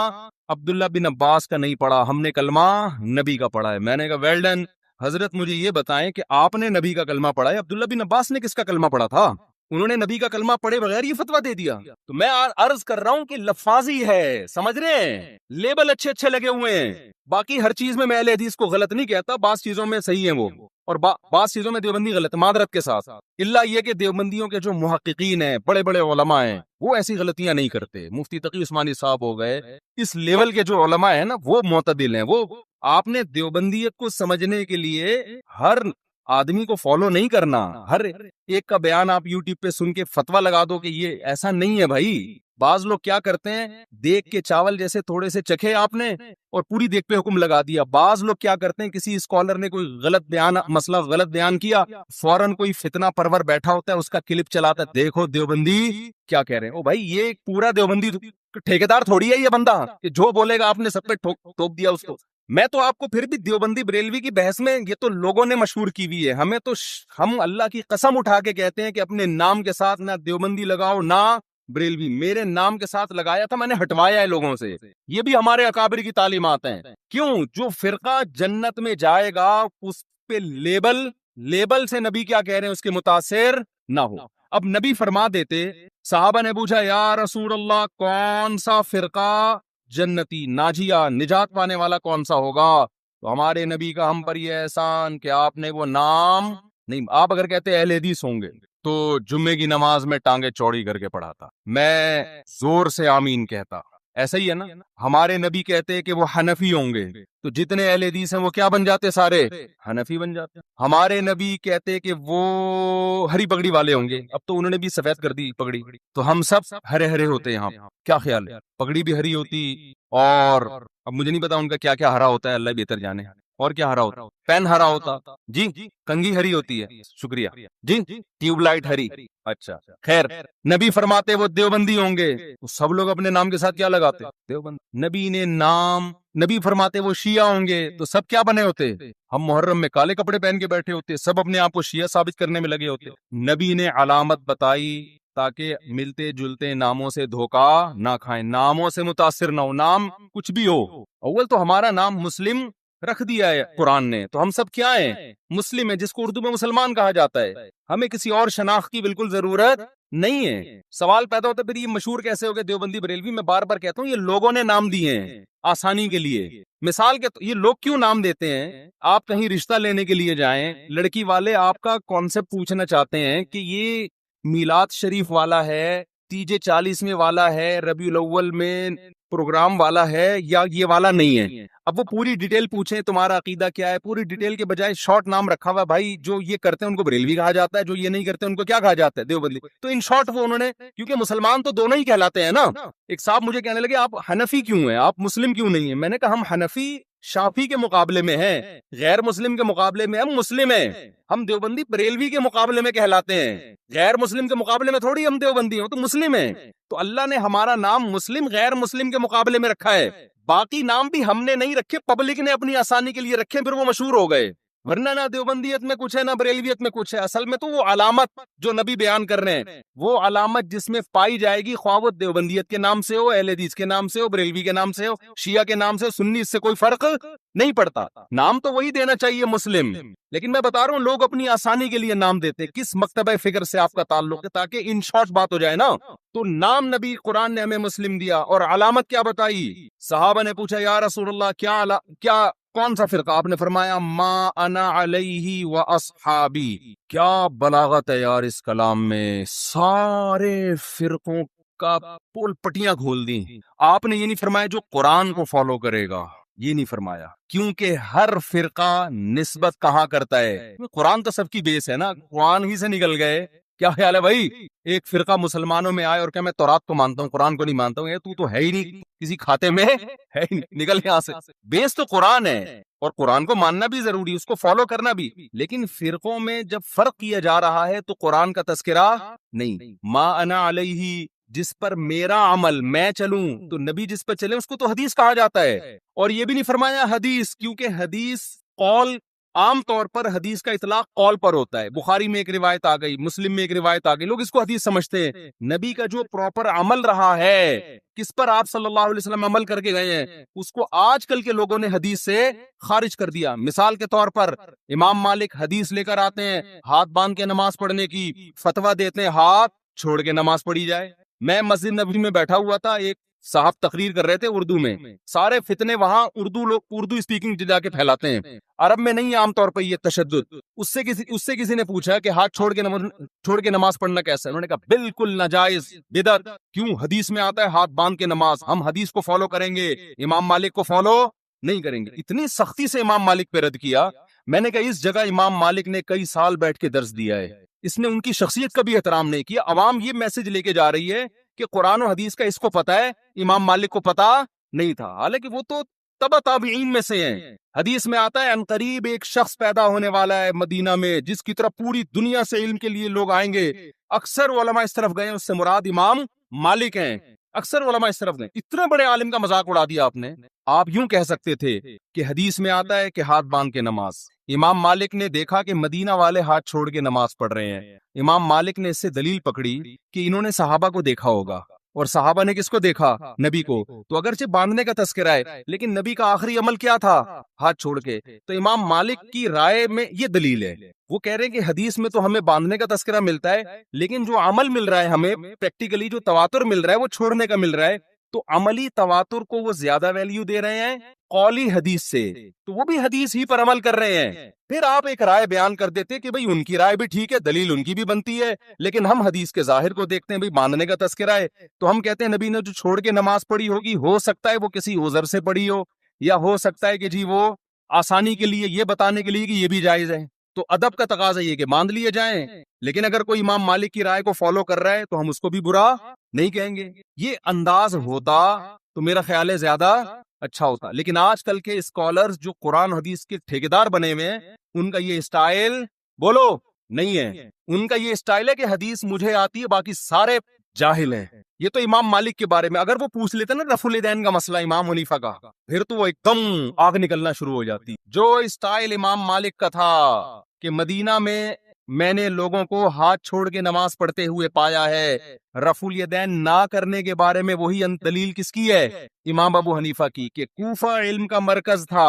عبداللہ بن عباس کا نہیں پڑھا, ہم نے کلمہ نبی کا پڑھا ہے. میں نے کہا ویل ڈن, حضرت مجھے یہ بتائیں کہ آپ نے نبی کا کلمہ پڑھا ہے, عبداللہ بن عباس نے کس کا کلمہ پڑھا تھا؟ انہوں نے نبی کا کلمہ پڑھے بغیر یہ فتویٰ دے دیا. تو میں عرض کر رہا ہوں کہ لفاظی ہے, سمجھ رہے ہیں, لیبل اچھے اچھے لگے ہوئے ہیں. باقی ہر چیز میں اہل حدیث کو غلط نہیں کہتا, بعض چیزوں میں صحیح ہیں وہ, اور بعض چیزوں میں دیوبندی غلط, معذرت کے ساتھ. الا یہ کہ دیوبندیوں کے جو محققین ہیں, بڑے بڑے علماء ہیں, وہ ایسی غلطیاں نہیں کرتے. مفتی تقی عثمانی صاحب ہو گئے, اس لیول کے جو علماء ہیں نا, وہ معتدل ہیں. وہ آپ نے دیوبندیت کو سمجھنے کے لیے ہر آدمی کو فالو نہیں کرنا. ہر ایک کا بیان آپ یوٹیوب پہ سن کے فتویٰ لگا دو کہ یہ ایسا نہیں ہے بھائی. بعض لوگ کیا کرتے ہیں, دیکھ کے چاول جیسے تھوڑے سے چکھے آپ نے اور پوری دیکھ پہ حکم لگا دیا. بعض لوگ کیا کرتے ہیں, کسی اسکالر نے کوئی مسئلہ غلط بیان کیا, فوراً کوئی فتنہ پرور بیٹھا ہوتا ہے, اس کا کلپ چلاتا ہے, دیکھو دیوبندی کیا کہہ رہے ہیں. او بھائی, یہ پورا دیوبندی ٹھیکیدار تھوڑی ہے یہ بندہ کہ جو بولے گا آپ نے سب پہ ٹوک دیا اس کو. میں تو آپ کو پھر بھی دیوبندی بریلوی کی بحث میں, یہ تو لوگوں نے مشہور کی ہوئی ہے, ہمیں تو ہم اللہ کی قسم اٹھا کے کہتے ہیں کہ اپنے نام کے ساتھ نہ دیوبندی لگاؤ نہ بریلوی. میرے نام کے ساتھ لگایا تھا, میں نے ہٹوایا ہے لوگوں سے. یہ بھی ہمارے اکابر کی تعلیمات ہیں. کیوں؟ جو فرقہ جنت میں جائے گا اس پہ لیبل سے نبی کیا کہہ رہے ہیں اس کے متاثر نہ ہو. اب نبی فرما دیتے, صحابہ نے پوچھا یا رسول اللہ کون سا فرقہ جنتی ناجیہ نجات پانے والا کون سا ہوگا؟ تو ہمارے نبی کا ہم پر یہ احسان کہ آپ نے وہ نام نہیں. آپ اگر کہتے اہل حدیث ہوں گے تو جمعے کی نماز میں ٹانگیں چوڑی کر کے پڑھاتا, میں زور سے آمین کہتا. ایسا ہی ہے نا. ہمارے نبی کہتے کہ وہ حنفی ہوں گے تو جتنے اہل حدیث ہیں وہ کیا بن جاتے, سارے حنفی بن جاتے. ہمارے نبی کہتے کہ وہ ہری پگڑی والے ہوں گے, اب تو انہوں نے بھی سفید کر دی پگڑی, تو ہم سب ہرے ہرے ہوتے ہیں. یہاں کیا خیال ہے, پگڑی بھی ہری ہوتی, اور اب مجھے نہیں پتا ان کا کیا کیا ہرا ہوتا ہے, اللہ بہتر جانے. اور کیا ہرا ہوتا, پین ہرا ہوتا جی, کنگھی ہری ہوتی ہے, شکریہ جی, ٹیوب لائٹ ہری. اچھا خیر, نبی فرماتے وہ دیوبندی ہوں گے تو سب لوگ اپنے نام کے ساتھ کیا لگاتے, دیوبند. نبی نے نام, نبی فرماتے وہ شیعہ ہوں گے تو سب کیا بنے ہوتے, ہم محرم میں کالے کپڑے پہن کے بیٹھے ہوتے, سب اپنے آپ کو شیعہ ثابت کرنے میں لگے ہوتے. نبی نے علامت بتائی تاکہ ملتے جلتے ناموں سے دھوکا نہ کھائیں, ناموں سے متاثر نہ ہو. نام کچھ بھی ہو, اول تو ہمارا نام مسلم رکھ دیا ہے قرآن نے, تو ہم سب کیا ہیں, مسلم ہیں, جس کو اردو میں مسلمان کہا جاتا ہے. ہمیں کسی اور شناخت کی بالکل ضرورت نہیں ہے. سوال پیدا ہوتا ہے پھر یہ مشہور کیسے ہو گئے دیوبندی بریلوی. میں بار بار کہتا ہوں یہ لوگوں نے نام دیے ہیں آسانی کے لیے. مثال کے یہ لوگ کیوں نام دیتے ہیں, آپ کہیں رشتہ لینے کے لیے جائیں, لڑکی والے آپ کا کانسیپٹ پوچھنا چاہتے ہیں کہ یہ میلاد شریف والا ہے, تیجے 40ویں والا ہے, ربیع الاول میں پروگرام والا ہے, یا یہ والا نہیں ہے. اب وہ پوری ڈیٹیل پوچھیں تمہارا عقیدہ کیا ہے, پوری ڈیٹیل کے بجائے شارٹ نام رکھا ہوا. بھائی جو یہ کرتے ہیں ان کو بریلوی کہا جاتا ہے, جو یہ نہیں کرتے ان کو کیا کہا جاتا ہے, دیوبندی. تو ان شارٹ وہ انہوں نے, کیونکہ مسلمان تو دونوں ہی کہلاتے ہیں نا. ایک صاحب مجھے کہنے لگے آپ حنفی کیوں ہیں, آپ مسلم کیوں نہیں ہیں. میں نے کہا ہم حنفی شافی کے مقابلے میں ہیں, غیر مسلم کے مقابلے میں ہم مسلم ہیں. ہم دیوبندی بریلوی کے مقابلے میں کہلاتے ہیں, غیر مسلم کے مقابلے میں تھوڑی ہم دیوبندی ہوں, تو مسلم ہیں. تو اللہ نے ہمارا نام مسلم غیر مسلم کے مقابلے میں رکھا ہے. باقی نام بھی ہم نے نہیں رکھے, پبلک نے اپنی آسانی کے لیے رکھے, پھر وہ مشہور ہو گئے. ورنہ نہ دیوبندیت میں کچھ ہے نہ بریلویت میں کچھ ہے. اصل میں تو وہ علامت جو نبی بیان کر رہے ہیں, وہ علامت جس میں پائی جائے گی, خواہ وہ دیوبندیت کے نام سے ہو, اہل حدیث کے نام سے ہو, بریلوی کے نام سے ہو, شیعہ کے نام سے ہو, سنی, اس سے کوئی فرق نہیں پڑتا. نام تو وہی دینا چاہیے مسلم. لیکن میں بتا رہا ہوں لوگ اپنی آسانی کے لیے نام دیتے. کس مکتبہ فکر سے آپ کا تعلق ہے, تاکہ ان شارٹ بات ہو جائے نا. تو نام نبی قرآن نے ہمیں مسلم دیا, اور علامت کیا بتائی. صحابہ نے پوچھا یا رسول اللہ کیا کون سا فرقہ, آپ نے فرمایا ما انا علیہ و اصحابی. کیا بلاغت ہے یار اس کلام میں, سارے فرقوں کا پول پٹیاں کھول دی. آپ نے یہ نہیں فرمایا جو قرآن کو فالو کرے گا, یہ نہیں فرمایا, کیونکہ ہر فرقہ نسبت کہاں کرتا ہے, قرآن تو سب کی بیس ہے نا, قرآن ہی سے نکل گئے. کیا خیال ہے بھائی, ایک فرقہ مسلمانوں میں آئے اور کہ میں تورات کو مانتا ہوں قرآن کو نہیں مانتا ہوں, یہ تو ہے ہی نہیں, کسی کھاتے میں ہے ہی نہیں, نکل یہاں سے. بیس تو قرآن ہے, اور قرآن کو ماننا بھی ضروری, اس کو فالو کرنا بھی. لیکن فرقوں میں جب فرق کیا جا رہا ہے تو قرآن کا تذکرہ نہیں. ما انا علیہ, جس پر میرا عمل میں چلوں, تو نبی جس پر چلے اس کو تو حدیث کہا جاتا ہے. اور یہ بھی نہیں فرمایا حدیث, کیونکہ حدیث قول عام طور پر حدیث کا اطلاق قول پر ہوتا ہے. بخاری میں ایک روایت آ گئی, مسلم میں ایک روایت آ گئی, لوگ اس کو حدیث سمجھتے ہیں. نبی کا جو پراپر عمل رہا ہے, کس پر آپ صلی اللہ علیہ وسلم عمل کر کے گئے ہیں, اس کو آج کل کے لوگوں نے حدیث سے خارج کر دیا. مثال کے طور پر امام مالک حدیث لے کر آتے ہیں ہاتھ باندھ کے نماز پڑھنے کی, فتویٰ دیتے ہیں ہاتھ چھوڑ کے نماز پڑھی جائے. میں مسجد نبوی میں بیٹھا ہوا تھا, ایک صاحب تقریر کر رہے تھے اردو میں. سارے فتنے وہاں اردو اسپیکنگ جا کے پھیلاتے ہیں, عرب میں نہیں عام طور پر یہ تشدد. اس سے کسی نے پوچھا کہ ہاتھ چھوڑ کے نماز پڑھنا کیسا ہے؟ انہوں نے کہا بالکل ناجائز, بدعت. کیوں؟ حدیث میں آتا ہے ہاتھ باندھ کے نماز, ہم حدیث کو فالو کریں گے, امام مالک کو فالو نہیں کریں گے. اتنی سختی سے امام مالک پہ رد کیا. میں نے کہا اس جگہ امام مالک نے کئی سال بیٹھ کے درس دیا ہے, اس نے ان کی شخصیت کا بھی احترام نہیں کیا. عوام یہ میسج لے کے جا رہی ہے کہ قرآن و حدیث کا اس کو پتا ہے, امام مالک کو پتا نہیں تھا, حالانکہ وہ تو تبع تابعین میں سے ہیں. حدیث میں آتا ہے ان قریب ایک شخص پیدا ہونے والا ہے مدینہ میں جس کی طرف پوری دنیا سے علم کے لیے لوگ آئیں گے. اکثر علماء اس طرف گئے, اس سے مراد امام مالک ہیں. اکثر علماء اس طرف گئے. اتنے بڑے عالم کا مذاق اڑا دیا آپ نے. آپ یوں کہہ سکتے تھے کہ حدیث میں آتا ہے کہ ہاتھ باندھ کے نماز. امام مالک نے دیکھا کہ مدینہ والے ہاتھ چھوڑ کے نماز پڑھ رہے ہیں. امام مالک نے اس سے دلیل پکڑی کہ انہوں نے صحابہ کو دیکھا ہوگا, اور صحابہ نے کس کو دیکھا؟ نبی کو. تو اگرچہ باندھنے کا تذکرہ ہے, لیکن نبی کا آخری عمل کیا تھا؟ ہاتھ چھوڑ کے. تو امام مالک کی رائے میں یہ دلیل ہے. وہ کہہ رہے ہیں کہ حدیث میں تو ہمیں باندھنے کا تذکرہ ملتا ہے, لیکن جو عمل مل رہا ہے ہمیں پریکٹیکلی, جو تواتر مل رہا ہے وہ چھوڑنے کا مل رہا ہے. تو عملی تواتر کو وہ زیادہ ویلیو دے رہے ہیں قولی حدیث سے, تو وہ بھی حدیث ہی پر عمل کر رہے ہیں. پھر آپ ایک رائے بیان کر دیتے کہ بھئی ان کی رائے بھی ٹھیک ہے, دلیل ان کی بھی بنتی ہے, لیکن ہم حدیث کے ظاہر کو دیکھتے ہیں, بھئی باندھنے کا تذکرہ ہے تو ہم کہتے ہیں نبی نے جو چھوڑ کے نماز پڑھی ہوگی, ہو سکتا ہے وہ کسی عذر سے پڑھی ہو, یا ہو سکتا ہے کہ جی وہ آسانی کے لیے, یہ بتانے کے لیے کہ یہ بھی جائز ہے. تو ادب کا تقاضا یہ کہ باندھ لیے جائیں, لیکن اگر کوئی امام مالک کی رائے کو فالو کر رہا ہے تو ہم اس کو بھی برا نہیں کہیں گے. یہ انداز ہوتا تو میرا خیال ہے زیادہ اچھا ہوتا. لیکن آج کل کے اسکالرز جو قرآن حدیث کے ٹھیکیدار بنے ہوئے ہیں, ان کا یہ اسٹائل بولو نہیں ہے. ان کا یہ اسٹائل ہے کہ حدیث مجھے آتی ہے, باقی سارے جاہل ہیں. یہ تو امام مالک کے بارے میں اگر وہ پوچھ لیتے نا رفع الیدین کا مسئلہ امام حنیفہ کا, پھر تو وہ ایک دم آگ نکلنا شروع ہو جاتی. جو اسٹائل امام مالک کا تھا کہ مدینہ میں نے لوگوں کو ہاتھ چھوڑ کے نماز پڑھتے ہوئے پایا ہے, رفع الیدین نہ کرنے کے بارے میں وہی دلیل کس کی ہے؟ امام ابو حنیفہ کی, کہ کوفہ علم کا مرکز تھا.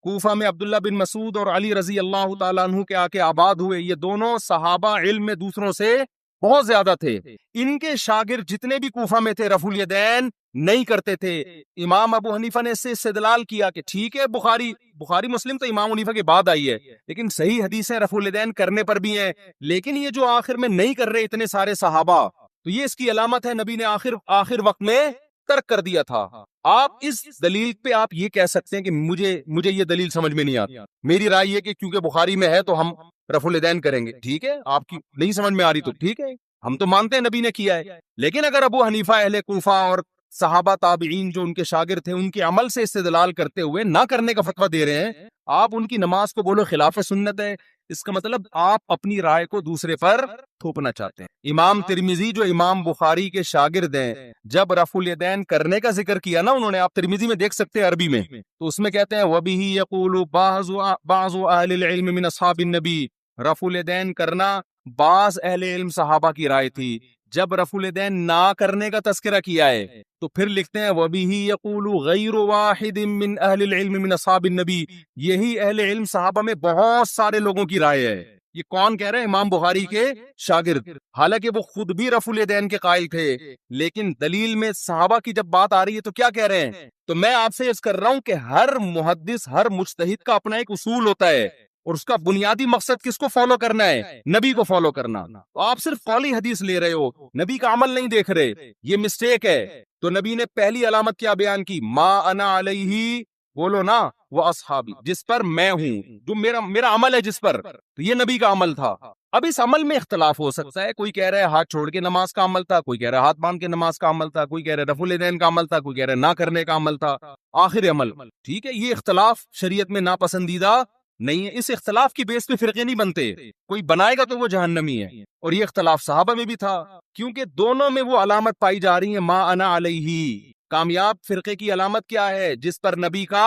کوفہ میں عبداللہ بن مسعود اور علی رضی اللہ تعالیٰ عنہ کے آ کے آباد ہوئے. یہ دونوں صحابہ علم میں دوسروں سے بہت زیادہ تھے. ان کے شاگرد جتنے بھی کوفہ میں تھے رفع الیدین نہیں کرتے تھے. امام ابو حنیفہ نے اس سے استدلال کیا کہ ٹھیک ہے بخاری مسلم تو امام حنیفہ کے بعد آئی ہے, لیکن صحیح حدیثیں رفع الیدین کرنے پر بھی ہیں, لیکن یہ جو آخر میں نہیں کر رہے اتنے سارے صحابہ, تو یہ اس کی علامت ہے نبی نے آخر وقت میں ترک کر دیا تھا. آپ اس دلیل پہ آپ یہ کہہ سکتے ہیں کہ مجھے یہ دلیل سمجھ میں نہیں آتی. میری رائے یہ کہ کیونکہ بخاری میں ہے تو ہم رفع الیدین کریں گے. ٹھیک ہے, آپ کی نہیں سمجھ میں آ رہی تو ٹھیک ہے, ہم تو مانتے ہیں نبی نے کیا ہے. لیکن اگر ابو حنیفہ اہل کوفہ اور صحابہ تابعین جو ان کے شاگرد تھے ان کے عمل سے استدلال کرتے ہوئے نہ کرنے کا فتویٰ دے رہے ہیں, آپ ان کی نماز کو بولو خلاف سنت ہے, اس کا مطلب آپ اپنی رائے کو دوسرے پر تھوپنا چاہتے ہیں. امام ترمذی جو امام بخاری کے شاگرد ہیں, جب رفع الیدین کرنے کا ذکر کیا نا انہوں نے, آپ ترمذی میں دیکھ سکتے ہیں عربی میں, تو اس میں کہتے ہیں وَبِهِ يَقُولُ بَعْضُ أَهْلِ الْعِلْمِ مِنْ أَصْحَابِ النَّبِي, رفع الیدین کرنا بعض اہل علم صحابہ کی رائے تھی. جب رفع الیدین نہ کرنے کا تذکرہ کیا ہے تو پھر لکھتے ہیں وَبِهِ يَقُولُ غَيْرُ وَاحِدٍ مِّنْ أَهْلِ الْعِلْمِ مِنْ أَصْحَابِ النَّبِي, یہی اہل علم صحابہ میں بہت سارے لوگوں کی رائے ہے. یہ کون کہہ رہے ہیں؟ امام بخاری کے شاگرد. حالانکہ وہ خود بھی رفع الیدین کے قائل تھے, لیکن دلیل میں صحابہ کی جب بات آ رہی ہے تو کیا کہہ رہے ہیں؟ تو میں آپ سے عرض کر رہا ہوں کہ ہر محدث ہر مجتہد کا اپنا ایک اصول ہوتا ہے, اور اس کا بنیادی مقصد کس کو فالو کرنا ہے؟ نبی کو فالو کرنا. تو آپ صرف قولی حدیث لے رہے ہو, نبی کا عمل نہیں دیکھ رہے, یہ مسٹیک ہے. تو نبی نے پہلی علامت کیا بیان کی؟ ما انا علیہ, بولو نا, وہ اصحابی, جس پر میں ہوں, جو میرا عمل ہے جس پر, تو یہ نبی کا عمل تھا. اب اس عمل میں اختلاف ہو سکتا ہے, کوئی کہہ رہا ہے ہاتھ چھوڑ کے نماز کا عمل تھا, کوئی کہہ رہا ہے ہاتھ باندھ کے نماز کا عمل تھا, کوئی کہہ رہا ہے رفع الیدین کا عمل تھا, کوئی کہہ رہا ہے نہ کرنے کا عمل تھا, آخر عمل. ٹھیک ہے, یہ اختلاف شریعت میں ناپسندیدہ نہیں ہے. اس اختلاف کی بیس پہ فرقے نہیں بنتے, کوئی بنائے گا تو وہ جہنمی ہے. اور یہ اختلاف صحابہ میں بھی تھا, کیونکہ دونوں میں وہ علامت پائی جا رہی ہے ما انا علیہ. کامیاب فرقے کی علامت کیا ہے؟ جس پر نبی کا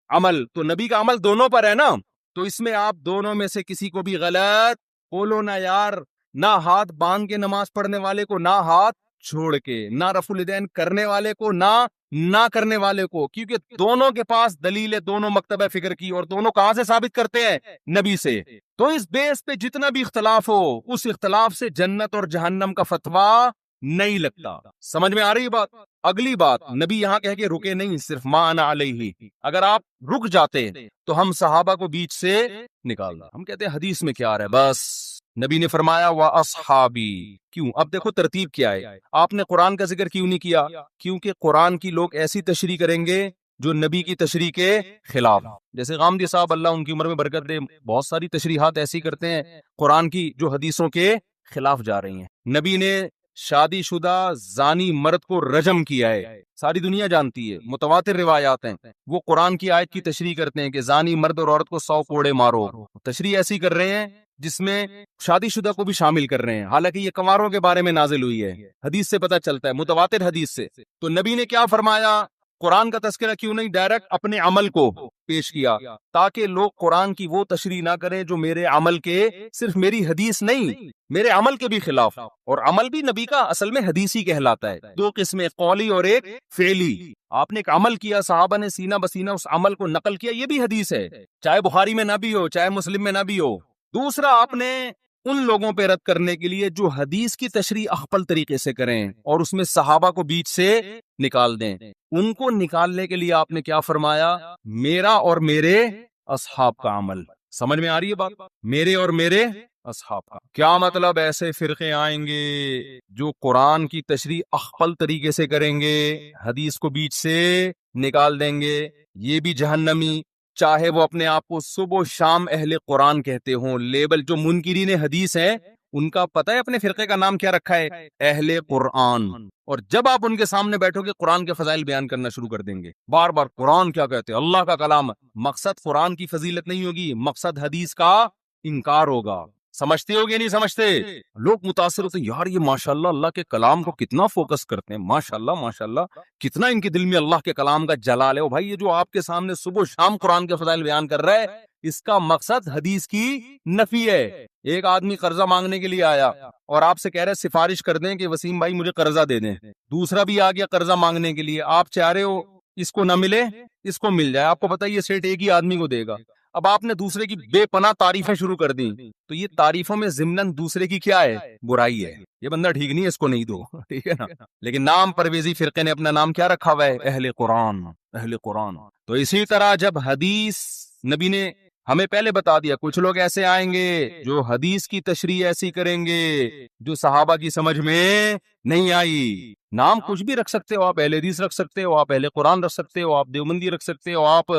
عمل. تو نبی کا عمل دونوں پر ہے نا, تو اس میں آپ دونوں میں سے کسی کو بھی غلط بولو نہ یار، نہ ہاتھ باندھ کے نماز پڑھنے والے کو، نہ ہاتھ چھوڑ کے، نہ رفع الیدین کرنے والے کو، نہ کرنے والے کو، کیونکہ دونوں کے پاس دلیل ہے، دونوں مکتبہ فکر کی، اور دونوں کہاں سے ثابت کرتے ہیں؟ نبی سے۔ تو اس بیس پہ جتنا بھی اختلاف ہو، اس اختلاف سے جنت اور جہنم کا فتویٰ نہیں لگتا۔ سمجھ میں آ رہی بات؟ اگلی بات، نبی یہاں کہہ کے رکے نہیں، صرف ما انا علیہ، اگر آپ رک جاتے تو ہم صحابہ کو بیچ سے نکالنا۔ ہم کہتے ہیں حدیث میں کیا آ رہا ہے، بس نبی نے فرمایا وَأَصْحَابِي، کیوں؟ اب دیکھو ترتیب کیا ہے، آپ نے قرآن کا ذکر کیوں نہیں کیا؟ کیونکہ قرآن کی لوگ ایسی تشریح کریں گے جو نبی کی تشریح کے خلاف، جیسے غامدی صاحب اللہ ان کی عمر میں برکت دے، بہت ساری تشریحات ایسی کرتے ہیں قرآن کی جو حدیثوں کے خلاف جا رہی ہیں۔ نبی نے شادی شدہ زانی مرد کو رجم کیا ہے، ساری دنیا جانتی ہے، متواتر روایات ہیں، وہ قرآن کی آیت کی تشریح کرتے ہیں کہ زانی مرد اور عورت کو 100 کوڑے مارو، تشریح ایسی کر رہے ہیں جس میں شادی شدہ کو بھی شامل کر رہے ہیں، حالانکہ یہ کنواروں کے بارے میں نازل ہوئی ہے، حدیث سے پتہ چلتا ہے، متواتر حدیث سے۔ تو نبی نے کیا فرمایا؟ قرآن کا تذکرہ کیوں نہیں ڈائریکٹ اپنے عمل کو پیش کیا، تاکہ لوگ قرآن کی وہ تشریح نہ کریں جو میرے عمل کے، صرف میری حدیث نہیں، میرے عمل کے بھی خلاف، اور عمل بھی نبی کا اصل میں حدیثی کہلاتا ہے، دو قسمیں، قولی اور ایک فعلی۔ آپ نے ایک عمل کیا، صحابہ نے سینہ بسینہ اس عمل کو نقل کیا، یہ بھی حدیث ہے، چاہے بخاری میں نہ بھی ہو، چاہے مسلم میں نہ بھی ہو۔ دوسرا، آپ نے ان لوگوں پہ رد کرنے کے لیے جو حدیث کی تشریح اخپل طریقے سے کریں اور اس میں صحابہ کو بیچ سے نکال دیں، ان کو نکالنے کے لیے آپ نے کیا فرمایا؟ میرا اور میرے اصحاب کا عمل۔ سمجھ میں آ رہی ہے بات؟ میرے اور میرے اصحاب کا کیا مطلب؟ ایسے فرقے آئیں گے جو قرآن کی تشریح اخپل طریقے سے کریں گے، حدیث کو بیچ سے نکال دیں گے، یہ بھی جہنمی، چاہے وہ اپنے آپ کو صبح و شام اہل قرآن کہتے ہوں۔ لیبل جو منکرین حدیث ہیں ان کا پتہ ہے اپنے فرقے کا نام کیا رکھا ہے؟ اہل قرآن۔ اور جب آپ ان کے سامنے بیٹھو گے قرآن کے فضائل بیان کرنا شروع کر دیں گے، بار بار قرآن کیا کہتے ہیں، اللہ کا کلام۔ مقصد قرآن کی فضیلت نہیں ہوگی، مقصد حدیث کا انکار ہوگا۔ سمجھتے ہو گے نہیں سمجھتے؟ لوگ متاثر ہوتے ہیں، یار یہ ماشاءاللہ اللہ کے کلام کو کتنا فوکس کرتے ہیں، ماشاءاللہ کتنا ان کے دل میں اللہ کے کلام کا جلال ہے۔ او بھائی، یہ جو آپ کے سامنے صبح و شام قرآن کے فضائل بیان کر رہا ہے، اس کا مقصد حدیث کی نفی ہے۔ ایک آدمی قرضہ مانگنے کے لیے آیا اور آپ سے کہہ رہے سفارش کر دیں کہ وسیم بھائی مجھے قرضہ دے دیں۔ دوسرا بھی آ گیا قرضہ مانگنے کے لیے، آپ چاہ رہے ہو اس کو نہ ملے اس کو مل جائے، آپ کو پتہ ہے یہ سیٹ ایک ہی آدمی کو دے گا۔ اب آپ نے دوسرے کی بے پناہ تعریفیں شروع کر دیں، تو یہ تعریفوں میں ضمناً دوسرے کی کیا ہے؟ برائی ہے، یہ بندہ ٹھیک نہیں ہے، اس کو نہیں دو، ٹھیک ہے نا؟ لیکن نام پرویزی فرقے نے اپنا نام کیا رکھا ہوا ہے؟ اہل قرآن، اہل قرآن۔ تو اسی طرح جب حدیث، نبی نے ہمیں پہلے بتا دیا کچھ لوگ ایسے آئیں گے جو حدیث کی تشریح ایسی کریں گے جو صحابہ کی سمجھ میں نہیں آئی۔ نام کچھ بھی رکھ سکتے ہو آپ، اہل حدیث رکھ سکتے ہو آپ، اہل قرآن رکھ سکتے ہو آپ، دیوبندی رکھ سکتے ہو آپ،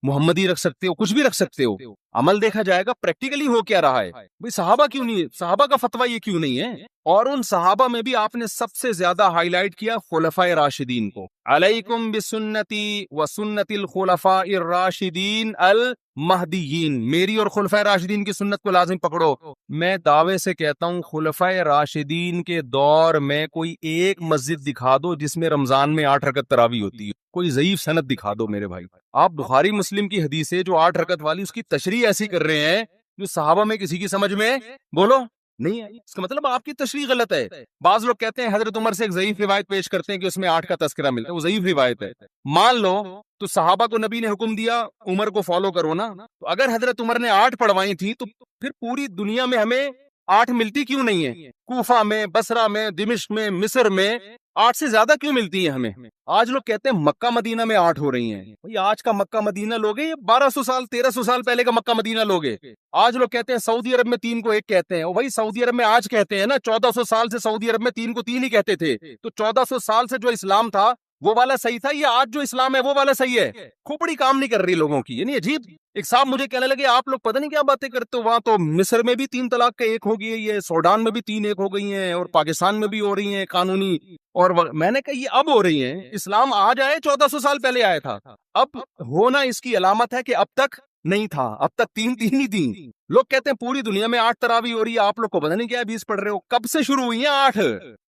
محمدی رکھ سکتے ہو، کچھ بھی رکھ سکتے ہو۔ عمل دیکھا جائے گا پریکٹیکلی ہو کیا رہا ہے۔ بھئی صحابہ کیوں نہیں ہے؟ صحابہ کا فتویٰ یہ کیوں نہیں ہے؟ اور ان صحابہ میں بھی آپ نے سب سے زیادہ ہائی لائٹ کیا خلفائے راشدین کو۔ علیکم بسنتی و سنت الخلفاء الراشدین المہدیین، میری اور خلفائے راشدین کی سنت کو لازم پکڑو۔ میں دعوے سے کہتا ہوں خلفائے راشدین کے دور میں کوئی ایک مسجد دکھا دو جس میں رمضان میں 8 رکعت تراویح ہوتی ہے، کوئی ضعیف سند دکھا دو میرے بھائی۔ آپ بخاری مسلم کی حدیث ہے جو 8 رکعت والی، اس کی تشریح ایسی کر رہے ہیں جو صحابہ میں کسی کی سمجھ میں بولو نہیں ہے، اس کا مطلب آپ کی تشریح غلط ہے۔ بعض لوگ کہتے ہیں حضرت عمر سے ایک ضعیف روایت پیش کرتے ہیں کہ اس میں 8 کا تذکرہ ملتا ہے، وہ ضعیف روایت ہے۔ مان لو تو صحابہ کو نبی نے حکم دیا عمر کو فالو کرو نا، تو اگر حضرت عمر نے 8 پڑھوائی تھی تو پھر پوری دنیا میں ہمیں 8 ملتی کیوں نہیں ہے؟ کوفہ میں، بصرہ میں، دمشق میں، مصر میں 8 سے زیادہ کیوں ملتی ہیں ہمیں؟ آج لوگ کہتے ہیں مکہ مدینہ میں 8 ہو رہی ہیں، بھئی آج کا مکہ مدینہ لوگ ہیں، یہ 1200 سال 1300 سال پہلے کا مکہ مدینہ لوگ ہیں۔ آج لوگ کہتے ہیں سعودی عرب میں 3 کو 1 کہتے ہیں، بھئی سعودی عرب میں آج کہتے ہیں نا، 1400 سال سے سعودی عرب میں 3 کو 3 ہی کہتے تھے، تو 1400 سال سے جو اسلام تھا وہ والا صحیح تھا، یہ آج جو اسلام ہے وہ والا صحیح ہے؟ کھوپڑی کام نہیں کر رہی لوگوں کی، یعنی عجیب۔ ایک صاحب مجھے کہنے لگے آپ لوگ پتہ نہیں کیا باتیں کرتے ہو، وہاں تو مصر میں بھی 3 طلاق کا 1 ہو گئی ہے، سوڈان میں بھی 3 1 ہو گئی ہیں، اور پاکستان میں بھی ہو رہی ہیں قانونی، اور میں نے کہا یہ اب ہو رہی ہیں، اسلام آج آئے 1400 سال پہلے آیا تھا، اب ہونا اس کی علامت ہے کہ اب تک نہیں تھا, اب تک 3 ہی تھی. لوگ کہتے ہیں پوری دنیا میں 8 تراوی ہو رہی ہے, آپ لوگ کو پتہ نہیں کیا 20 پڑھ رہے ہو. کب سے شروع ہوئی ہیں 8؟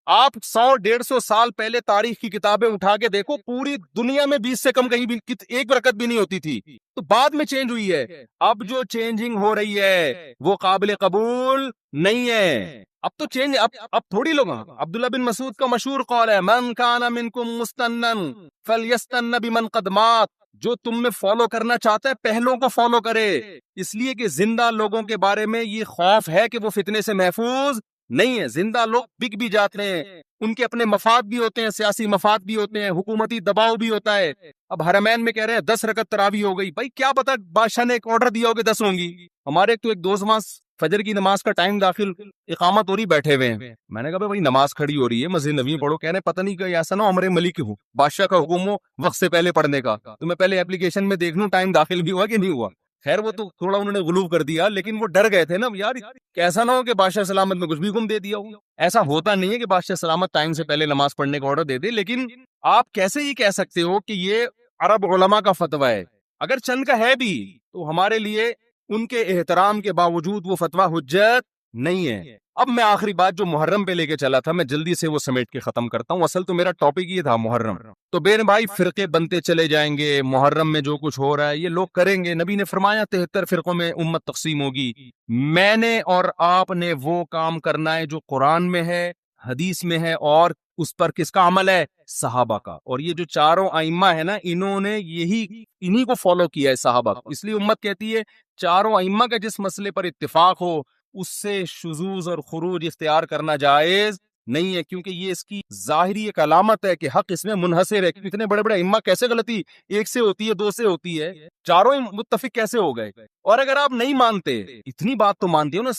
آپ 100-150 سال پہلے تاریخ کی کتابیں اٹھا کے دیکھو, پوری دنیا میں 20 سے کم کہیں بھی ایک رکعت بھی نہیں ہوتی تھی. تو بعد میں چینج ہوئی ہے. اب جو چینجنگ ہو رہی ہے وہ قابل قبول نہیں ہے. اب تو چینج اب تھوڑی لوگ. عبداللہ بن مسعود کا مشہور قول ہے, من کان منکم مستنن فلیستن بمن قد مات. جو تم میں فالو کرنا چاہتا ہے پہلوں کو فالو کرے, اس لیے کہ زندہ لوگوں کے بارے میں یہ خوف ہے کہ وہ فتنے سے محفوظ نہیں ہے. زندہ لوگ بک بھی جاتے ہیں, ان کے اپنے مفاد بھی ہوتے ہیں, سیاسی مفاد بھی ہوتے ہیں, حکومتی دباؤ بھی ہوتا ہے. اب حرمین میں کہہ رہے ہیں 10 رکعت تراوی ہو گئی. بھائی کیا پتا بادشاہ نے ایک آرڈر دیا ہو کہ 10 ہوں گی. ہمارے ایک دوست وہاں فجر کی نماز کا ٹائم داخل, اقامت ہو رہی, بیٹھے ہوئے ہیں. میں نے کہا بھائی نماز کھڑی ہو رہی ہے, مسجد نبی میں پڑھو. کہنے پتہ نہیں کہ ایسا نہ عمر ملک ہو, بادشاہ کا حکم ہو وقت سے پہلے پڑھنے کا, تو میں پہلے اپلیکیشن میں دیکھ لوں ٹائم داخل بھی ہوا کہ نہیں ہوا. خیر وہ تو تھوڑا انہوں نے غلو کر دیا, لیکن وہ ڈر گئے تھے نا یار, ایسا نہ ہو کہ بادشاہ سلامت میں کچھ بھی گم دے دیا ہو. ایسا ہوتا نہیں ہے کہ بادشاہ سلامت ٹائم سے پہلے نماز پڑھنے کا آرڈر دے دے, لیکن آپ کیسے یہ کہہ سکتے ہو کہ یہ عرب علماء کا فتویٰ ہے؟ اگر چند کا ہے بھی تو ہمارے لیے ان کے احترام کے باوجود وہ فتویٰ حجت نہیں ہے. اب میں آخری بات جو محرم پہ لے کے چلا تھا, میں جلدی سے وہ سمیٹ کے ختم کرتا ہوں. اصل تو میرا ٹاپک یہ تھا محرم. تو بے بھائی فرقے بنتے چلے جائیں گے, محرم میں جو کچھ ہو رہا ہے یہ لوگ کریں گے. نبی نے فرمایا 73 فرقوں میں امت تقسیم ہوگی. میں نے اور آپ نے وہ کام کرنا ہے جو قرآن میں ہے, حدیث میں ہے, اور اس پر کس کا عمل ہے؟ صحابہ کا. اور یہ جو چاروں ائمہ ہے نا, انہوں نے انہی کو فالو کیا ہے, صحابہ. اس لیے امت کہتی ہے چاروں ائمہ کا جس مسئلے پر اتفاق ہو اس سے شذوذ اور خروج اختیار کرنا جائز نہیں ہے, کیونکہ یہ اس کی ظاہری ایک علامت ہے کہ حق اس میں منحصر ہے. اتنے بڑے بڑے ائمہ کیسے غلطی ایک سے ہوتی ہے, 2 سے ہوتی ہے, چاروں متفق کیسے ہو گئے؟ اور اگر آپ نہیں مانتے, اتنی بات تو مانتے ہو نا,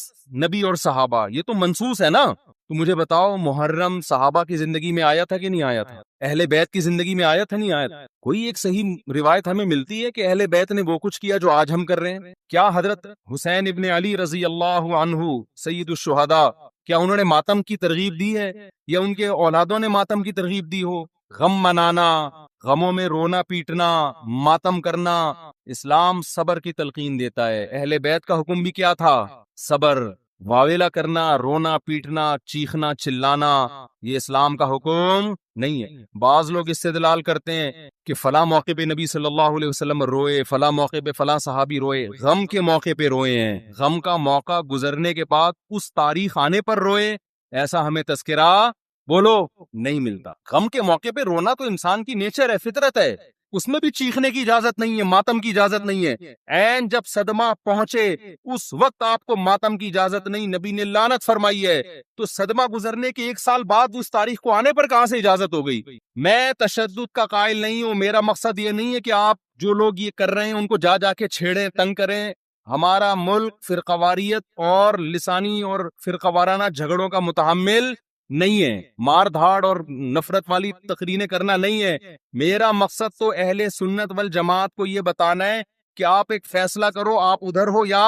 نبی اور صحابہ یہ تو منصوص ہے نا, تو مجھے بتاؤ محرم صحابہ کی زندگی میں آیا تھا کہ نہیں آیا تھا؟ اہل بیت کی زندگی میں آیا تھا نہیں آیا تھا؟ کوئی ایک صحیح روایت ہمیں ملتی ہے کہ اہل بیت نے وہ کچھ کیا جو آج ہم کر رہے ہیں؟ کیا حضرت حسین ابن علی رضی اللہ عنہ سید الشہداء, کیا انہوں نے ماتم کی ترغیب دی ہے, یا ان کے اولادوں نے ماتم کی ترغیب دی ہو؟ غم منانا, غموں میں رونا پیٹنا, ماتم کرنا, اسلام صبر کی تلقین دیتا ہے. اہل بیت کا حکم بھی کیا تھا؟ صبر. واویلا کرنا, رونا پیٹنا, چیخنا چلانا, یہ اسلام کا حکم نہیں ہے. بعض لوگ استدلال کرتے ہیں کہ فلاں موقع پہ نبی صلی اللہ علیہ وسلم روئے, فلاں موقع پہ فلاں صحابی روئے. غم کے موقع پہ روئے ہیں, غم کا موقع گزرنے کے بعد اس تاریخ آنے پر روئے, ایسا ہمیں تذکرہ بولو نہیں ملتا. غم کے موقع پہ رونا تو انسان کی نیچر ہے, فطرت ہے, اس میں بھی چیخنے کی اجازت نہیں ہے, ماتم کی اجازت نہیں ہے. این جب صدمہ پہنچے اس وقت آپ کو ماتم کی اجازت نہیں, نبی نے لعنت فرمائی ہے. تو صدمہ گزرنے کے 1 سال بعد اس تاریخ کو آنے پر کہاں سے اجازت ہو گئی؟ میں تشدد کا قائل نہیں ہوں, میرا مقصد یہ نہیں ہے کہ آپ جو لوگ یہ کر رہے ہیں ان کو جا کے چھیڑیں, تنگ کریں. ہمارا ملک فرقواریت اور لسانی اور فرقوارانہ جھگڑوں کا متحمل نہیں ہے, مار دھاڑ اور نفرت والی تقریریں کرنا نہیں ہے. میرا مقصد تو اہل سنت والجماعت کو یہ بتانا ہے کہ آپ ایک فیصلہ کرو, آپ ادھر ہو یا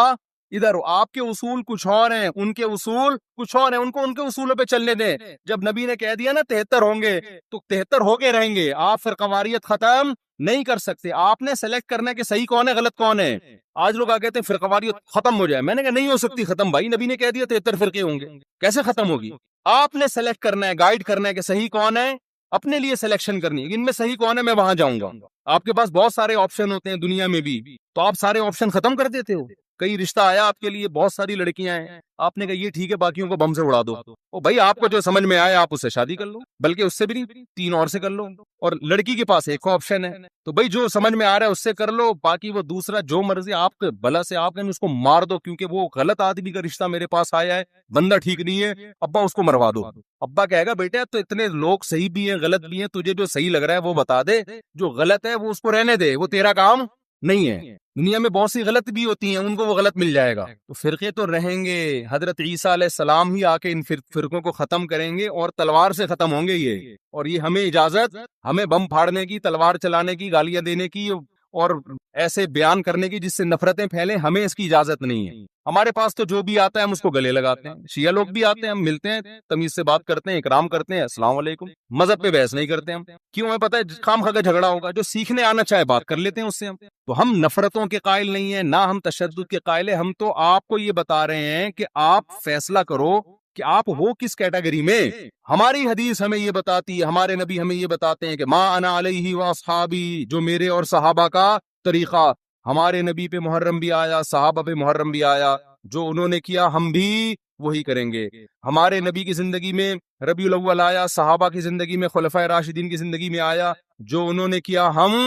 ادھر ہو. آپ کے اصول کچھ اور ہیں, ان کے اصول کچھ اور ہیں, ان کو ان کے اصولوں پہ چلنے دیں. جب نبی نے کہہ دیا نا 73 ہوں گے تو 73 ہو کے رہیں گے. آپ فرقواریت ختم نہیں کر سکتے. آپ نے سلیکٹ کرنا ہے کہ صحیح کون ہے غلط کون ہے. آج لوگ کہتے ہیں فرقواریت ختم ہو جائے, میں نے کہا نہیں ہو سکتی ختم بھائی, نبی نے کہہ دیا 73 فرقے ہوں گے, کیسے ختم ہوگی؟ آپ نے سلیکٹ کرنا ہے, گائیڈ کرنا ہے کہ صحیح کون ہے, اپنے لیے سلیکشن کرنی ہے, ان میں صحیح کون ہے میں وہاں جاؤں گا. آپ کے پاس بہت سارے آپشن ہوتے ہیں دنیا میں بھی, تو آپ سارے آپشن ختم کر دیتے ہو. کئی رشتہ آیا آپ کے لیے, بہت ساری لڑکیاں ہیں, آپ نے کہا یہ ٹھیک ہے باقیوں کو بم سے اڑا دو. او بھائی آپ کو جو سمجھ میں آئے آپ اس سے شادی کر لو, بلکہ اس سے بھی نہیں 3 اور سے کر لو, اور لڑکی کے پاس ایک آپشن ہے. تو بھائی جو سمجھ میں آ رہا ہے اس سے کر لو, باقی وہ دوسرا جو مرضی آپ کے بلا سے آپ نے اس کو مار دو, کیونکہ وہ غلط آدمی کا رشتہ میرے پاس آیا ہے, بندہ ٹھیک نہیں ہے, ابا اس کو مروا دو. ابا کہے گا بیٹا تو اتنے لوگ صحیح بھی ہیں غلط بھی ہیں, تجھے جو صحیح لگ رہا ہے وہ بتا دے, جو غلط ہے وہ اس کو رہنے دے, وہ تیرا کام نہیں ہے. دنیا میں بہت سی غلط بھی ہوتی ہیں, ان کو وہ غلط مل جائے گا. تو فرقے تو رہیں گے, حضرت عیسیٰ علیہ السلام ہی آ کے ان فرقوں کو ختم کریں گے, اور تلوار سے ختم ہوں گے یہ. اور یہ ہمیں اجازت, ہمیں بم پھاڑنے کی, تلوار چلانے کی, گالیاں دینے کی, اور ایسے بیان کرنے کی جس سے نفرتیں پھیلیں، ہمیں اس کی اجازت نہیں ہے. ہمارے پاس تو جو بھی آتا ہے ہم اس کو گلے لگاتے ہیں. شیعہ لوگ بھی آتے ہیں، ہم ملتے ہیں، تمیز سے بات کرتے ہیں، اکرام کرتے ہیں، السلام علیکم. مذہب پہ بحث نہیں کرتے ہم. کیوں؟ ہمیں پتہ ہے خام خواہ کا جھگڑا ہوگا. جو سیکھنے آنا چاہے بات کر لیتے ہیں اس سے ہم. تو ہم نفرتوں کے قائل نہیں ہیں، نہ ہم تشدد کے قائل ہیں. ہم تو آپ کو یہ بتا رہے ہیں کہ آپ فیصلہ کرو کہ آپ ہو کس کیٹیگری میں. ہماری حدیث ہمیں یہ بتاتی ہے، ہمارے نبی ہمیں یہ بتاتے ہیں کہ ما انا علیہ واصحابی، جو میرے اور صحابہ کا طریقہ. ہمارے نبی پہ محرم بھی آیا، صحابہ پہ محرم بھی آیا، جو انہوں نے کیا ہم بھی وہی کریں گے. ہمارے نبی کی زندگی میں ربیع الاول آیا، صحابہ کی زندگی میں خلفائے راشدین کی زندگی میں آیا، جو انہوں نے کیا ہم،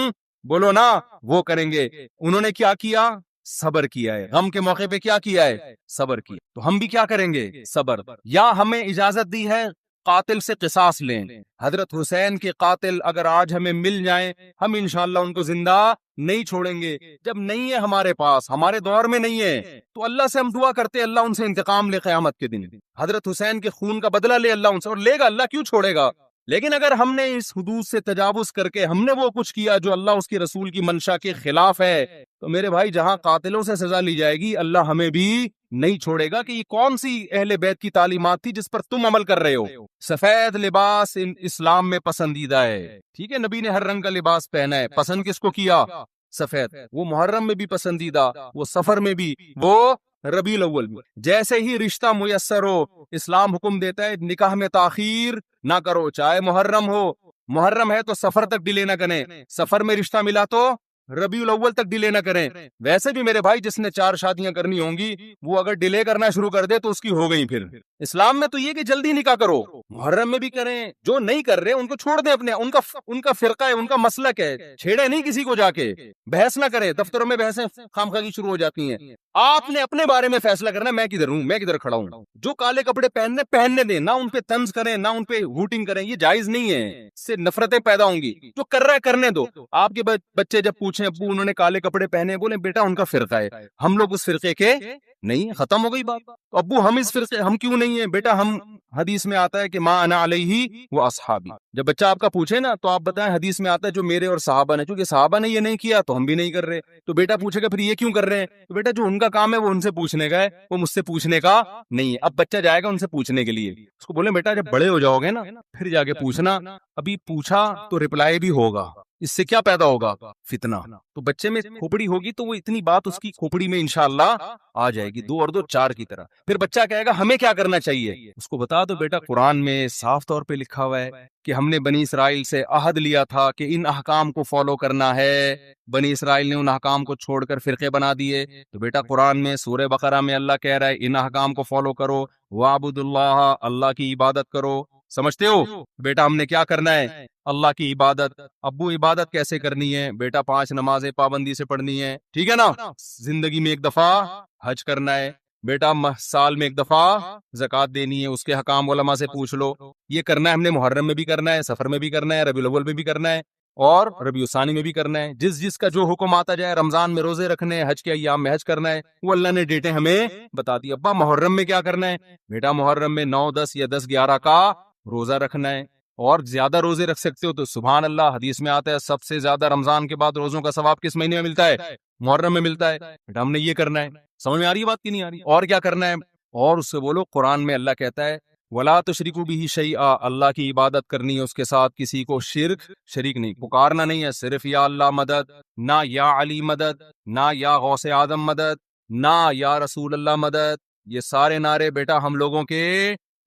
بولو نا، وہ کریں گے. انہوں نے کیا کیا؟ صبر کیا ہے. غم کے موقع پہ کیا کیا ہے؟ صبر کیا. تو ہم بھی کیا کریں گے؟ صبر. یا ہمیں اجازت دی ہے قاتل سے قصاص لیں. حضرت حسین کے قاتل اگر آج ہمیں مل جائیں، ہم انشاءاللہ ان کو زندہ نہیں چھوڑیں گے. جب نہیں ہے ہمارے پاس، ہمارے دور میں نہیں ہے، تو اللہ سے ہم دعا کرتے اللہ ان سے انتقام لے قیامت کے دن. حضرت حسین کے خون کا بدلہ لے اللہ ان سے، اور لے گا، اللہ کیوں چھوڑے گا. لیکن اگر ہم نے اس حدود سے تجاوز کر کے ہم نے وہ کچھ کیا جو اللہ اس کے رسول کی منشا کے خلاف ہے، تو میرے بھائی جہاں قاتلوں سے سزا لی جائے گی، اللہ ہمیں بھی نہیں چھوڑے گا. کہ یہ کون سی اہل بیت کی تعلیمات تھی جس پر تم عمل کر رہے ہو؟ سفید لباس اسلام میں پسندیدہ ہے. ٹھیک ہے، نبی نے ہر رنگ کا لباس پہنا ہے. پسند کس کو کیا؟ سفید. وہ محرم میں بھی پسندیدہ، وہ سفر میں بھی، وہ ربیع الاول میں. جیسے ہی رشتہ میسر ہو، اسلام حکم دیتا ہے نکاح میں تاخیر نہ کرو، چاہے محرم ہو. محرم ہے تو سفر تک ڈیلے نہ کریں، سفر میں رشتہ ملا تو ربیع الاول تک ڈیلے نہ کریں. ویسے بھی میرے بھائی جس نے 4 شادیاں کرنی ہوں گی، وہ اگر ڈیلے کرنا شروع کر دے تو اس کی ہو گئی. پھر اسلام میں تو یہ کہ جلدی نکاح کرو. محرم میں بھی کریں. جو نہیں کر رہے ان کو چھوڑ دیں، اپنے ان کا فرقہ ہے، ان کا مسلک ہے. چھیڑے نہیں کسی کو، جا کے بحث نہ کرے. دفتروں میں بحثیں خامخواہ شروع ہو جاتی ہیں. آپ نے اپنے بارے میں فیصلہ کرنا میں کدھر ہوں، میں کدھر کھڑا ہوں. جو کالے کپڑے پہننے دیں، نہ ان پہ طنز کریں، نہ ان پہ ہوٹنگ کریں. یہ جائز نہیں ہے، اس سے نفرتیں پیدا ہوں گی. جو کر رہا ہے کرنے دو. آپ کے بچے جب پوچھیں ابو انہوں نے کالے کپڑے پہنے، بولیں بیٹا ان کا فرقہ ہے، ہم لوگ اس فرقے کے نہیں. ختم ہو گئی بات. ابو ہم اس فرقے ہم کیوں نہیں ہیں؟ بیٹا ہم، حدیث میں آتا ہے کہ ما انا علیہ و اصحابی. جب بچہ آپ کا پوچھے نا تو آپ بتائیں حدیث میں آتا ہے جو میرے اور صحابہ نے. چونکہ صحابہ نے یہ نہیں کیا تو ہم بھی نہیں کر رہے. تو بیٹا پوچھے گا پھر یہ کیوں کر رہے ہیں؟ تو بیٹا جو ان کا کام ہے وہ ان سے پوچھنے کا ہے، وہ مجھ سے پوچھنے کا نہیں ہے. اب بچہ جائے گا ان سے پوچھنے کے لیے، اس کو بولیں بیٹا جب بڑے ہو جاؤ گے نا پھر جا کے پوچھنا. ابھی پوچھا تو رپلائی بھی ہوگا، اس سے کیا پیدا ہوگا؟ فتنہ. تو بچے میں کھوپڑی ہوگی تو وہ اتنی بات اس کی کھوپڑی میں انشاءاللہ آ جائے گی، 2 اور 2 4 کی طرح. پھر بچہ کہے گا ہمیں کیا کرنا چاہیے؟ اس کو بتا دو بیٹا قرآن میں صاف طور پہ لکھا ہوا ہے کہ ہم نے بنی اسرائیل سے عہد لیا تھا کہ ان احکام کو فالو کرنا ہے. بنی اسرائیل نے ان احکام کو چھوڑ کر فرقے بنا دیے. تو بیٹا قرآن میں سورہ بقرہ میں اللہ کہہ رہا ہے ان احکام کو فالو کرو، وَاعْبُدُوا اللَّهَ، اللہ کی عبادت کرو. سمجھتے ہو؟ بیٹا ہم نے کیا کرنا ہے؟ اللہ کی عبادت. ابو عبادت کیسے کرنی ہے؟ بیٹا 5 نمازیں پابندی سے پڑھنی ہے. ٹھیک ہے نا؟ زندگی میں 1 دفعہ حج کرنا ہے. بیٹا سال میں 1 دفعہ زکوٰۃ دینی ہے. اس کے حکام علماء سے پوچھ لو. یہ کرنا ہے ہم نے، محرم میں بھی کرنا ہے، سفر میں بھی کرنا ہے، ربیع الاول میں بھی کرنا ہے، اور ربیع الثانی میں بھی کرنا ہے. جس کا جو حکم آتا جائے. رمضان میں روزے رکھنے ہیں، حج کے ایام میں حج کرنا ہے، وہ اللہ نے ڈیٹیں ہمیں بتا دی. ابا محرم میں کیا کرنا ہے؟ بیٹا محرم میں 9 10 یا 10 11 کا روزہ رکھنا ہے. اور زیادہ روزے رکھ سکتے ہو تو سبحان اللہ. حدیث میں آتا ہے سب سے زیادہ رمضان کے بعد روزوں کا ثواب کس مہینے میں ملتا ہے؟ محرم میں ملتا ہے. بیٹا ہم نے یہ کرنا ہے. سمجھ میں آ رہی ہے بات کی نہیں آ رہی؟ اور کیا کرنا ہے؟ اور اس سے بولو قرآن میں اللہ کہتا ہے وَلَا تُشْرِكُوا بِهِ شَيْئًا، اللہ کی عبادت کرنی ہے، اس کے ساتھ کسی کو شریک نہیں. پکارنا نہیں ہے صرف یا اللہ مدد، نہ یا علی مدد، نہ یا غوث اعظم مدد، نہ یا رسول اللہ مدد. یہ سارے نعرے بیٹا ہم لوگوں کے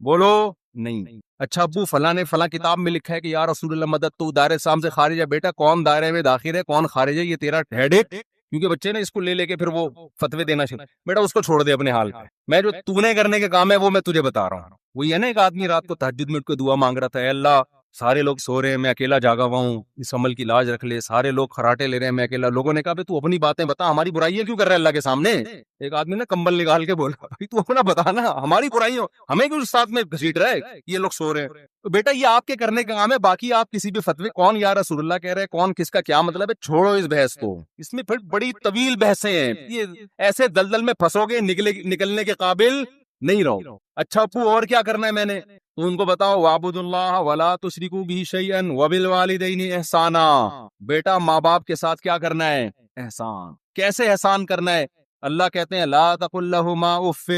بولو نہیں. اچھا ابو فلاں نے فلاں کتاب میں لکھا ہے کہ یا رسول اللہ مدد تو دائرے اسلام سے خارج ہے. بیٹا کون دائرے میں داخل ہے کون خارج ہے یہ تیرا ہیڈ ایک. کیونکہ بچے نے اس کو لے کے پھر وہ فتوے دینا شروع. بیٹا اس کو چھوڑ دے اپنے حال پہ. میں جو تو نے کرنے کے کام ہے وہ میں تجھے بتا رہا ہوں. وہی ہے نا ایک آدمی رات کو تہجد میں اٹھ کے دعا مانگ رہا تھا، اے اللہ سارے لوگ سو رہے ہیں میں اکیلا جاگا ہوا ہوں، اس عمل کی لاج رکھ لے. سارے لوگ خراٹے لے رہے ہیں میں اکیلا. لوگوں نے کہا بھائی تو اپنی باتیں بتا، ہماری برائیاں کیوں کر رہا ہے اللہ کے سامنے؟ ایک آدمی نے کمبل نکال کے بولا بھائی تو اپنا بتا نا، ہماری برائیوں ہمیں کیوں ساتھ میں گھسیٹ رہا ہے؟ یہ لوگ سو رہے ہیں. تو بیٹا یہ آپ کے کرنے کا کام ہے. باقی آپ کسی بھی فتوے کون یا رسول اللہ کہہ رہے ہیں، کون کس کا کیا مطلب ہے، چھوڑو اس بحث کو. اس میں پھر بڑی طویل بحثیں ہیں. یہ ایسے دلدل میں پھنسو گے نکلنے کے قابل نہیں رہو. اچھا ابو اور کیا کرنا ہے؟ میں نے تو ان کو بتاؤ وَاعْبُدُوا اللَّهَ وَلَا تُشْرِكُوا بِهِ شَيْئًا وَبِالْوَالِدَيْنِ إِحْسَانًا، بیٹا ماں باپ کے ساتھ کیا کرنا ہے؟ احسان۔ کیسے احسان کرنا ہے؟ اللہ کہتے ہیں لا تقل لهما اف،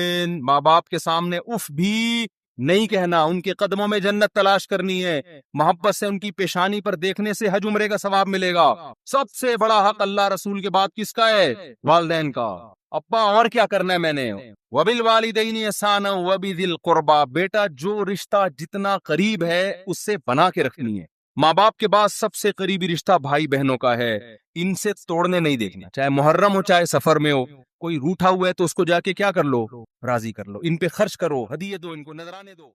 ماں باپ کے سامنے اف بھی نہیں کہنا، ان کے قدموں میں جنت تلاش کرنی ہے، محبت سے ان کی پیشانی پر دیکھنے سے حج عمرے کا ثواب ملے گا۔ سب سے بڑا حق اللہ رسول کے بعد کس کا ہے؟ والدین کا۔ ابا اور کیا کرنا ہے میں نے؟ وَبِالْوَالِدَيْنِ إِحْسَانًا وَبِذِي الْقُرْبَى، بیٹا جو رشتہ جتنا قریب ہے اس سے بنا کے رکھنی ہے۔ ماں باپ کے بعد سب سے قریبی رشتہ بھائی بہنوں کا ہے، ان سے توڑنے نہیں دیکھنا، چاہے محرم ہو چاہے سفر میں ہو۔ کوئی روٹھا ہوا ہے تو اس کو جا کے کیا کر لو؟ راضی کر لو، ان پہ خرچ کرو، ہدیے دو، ان کو نذرانے دو۔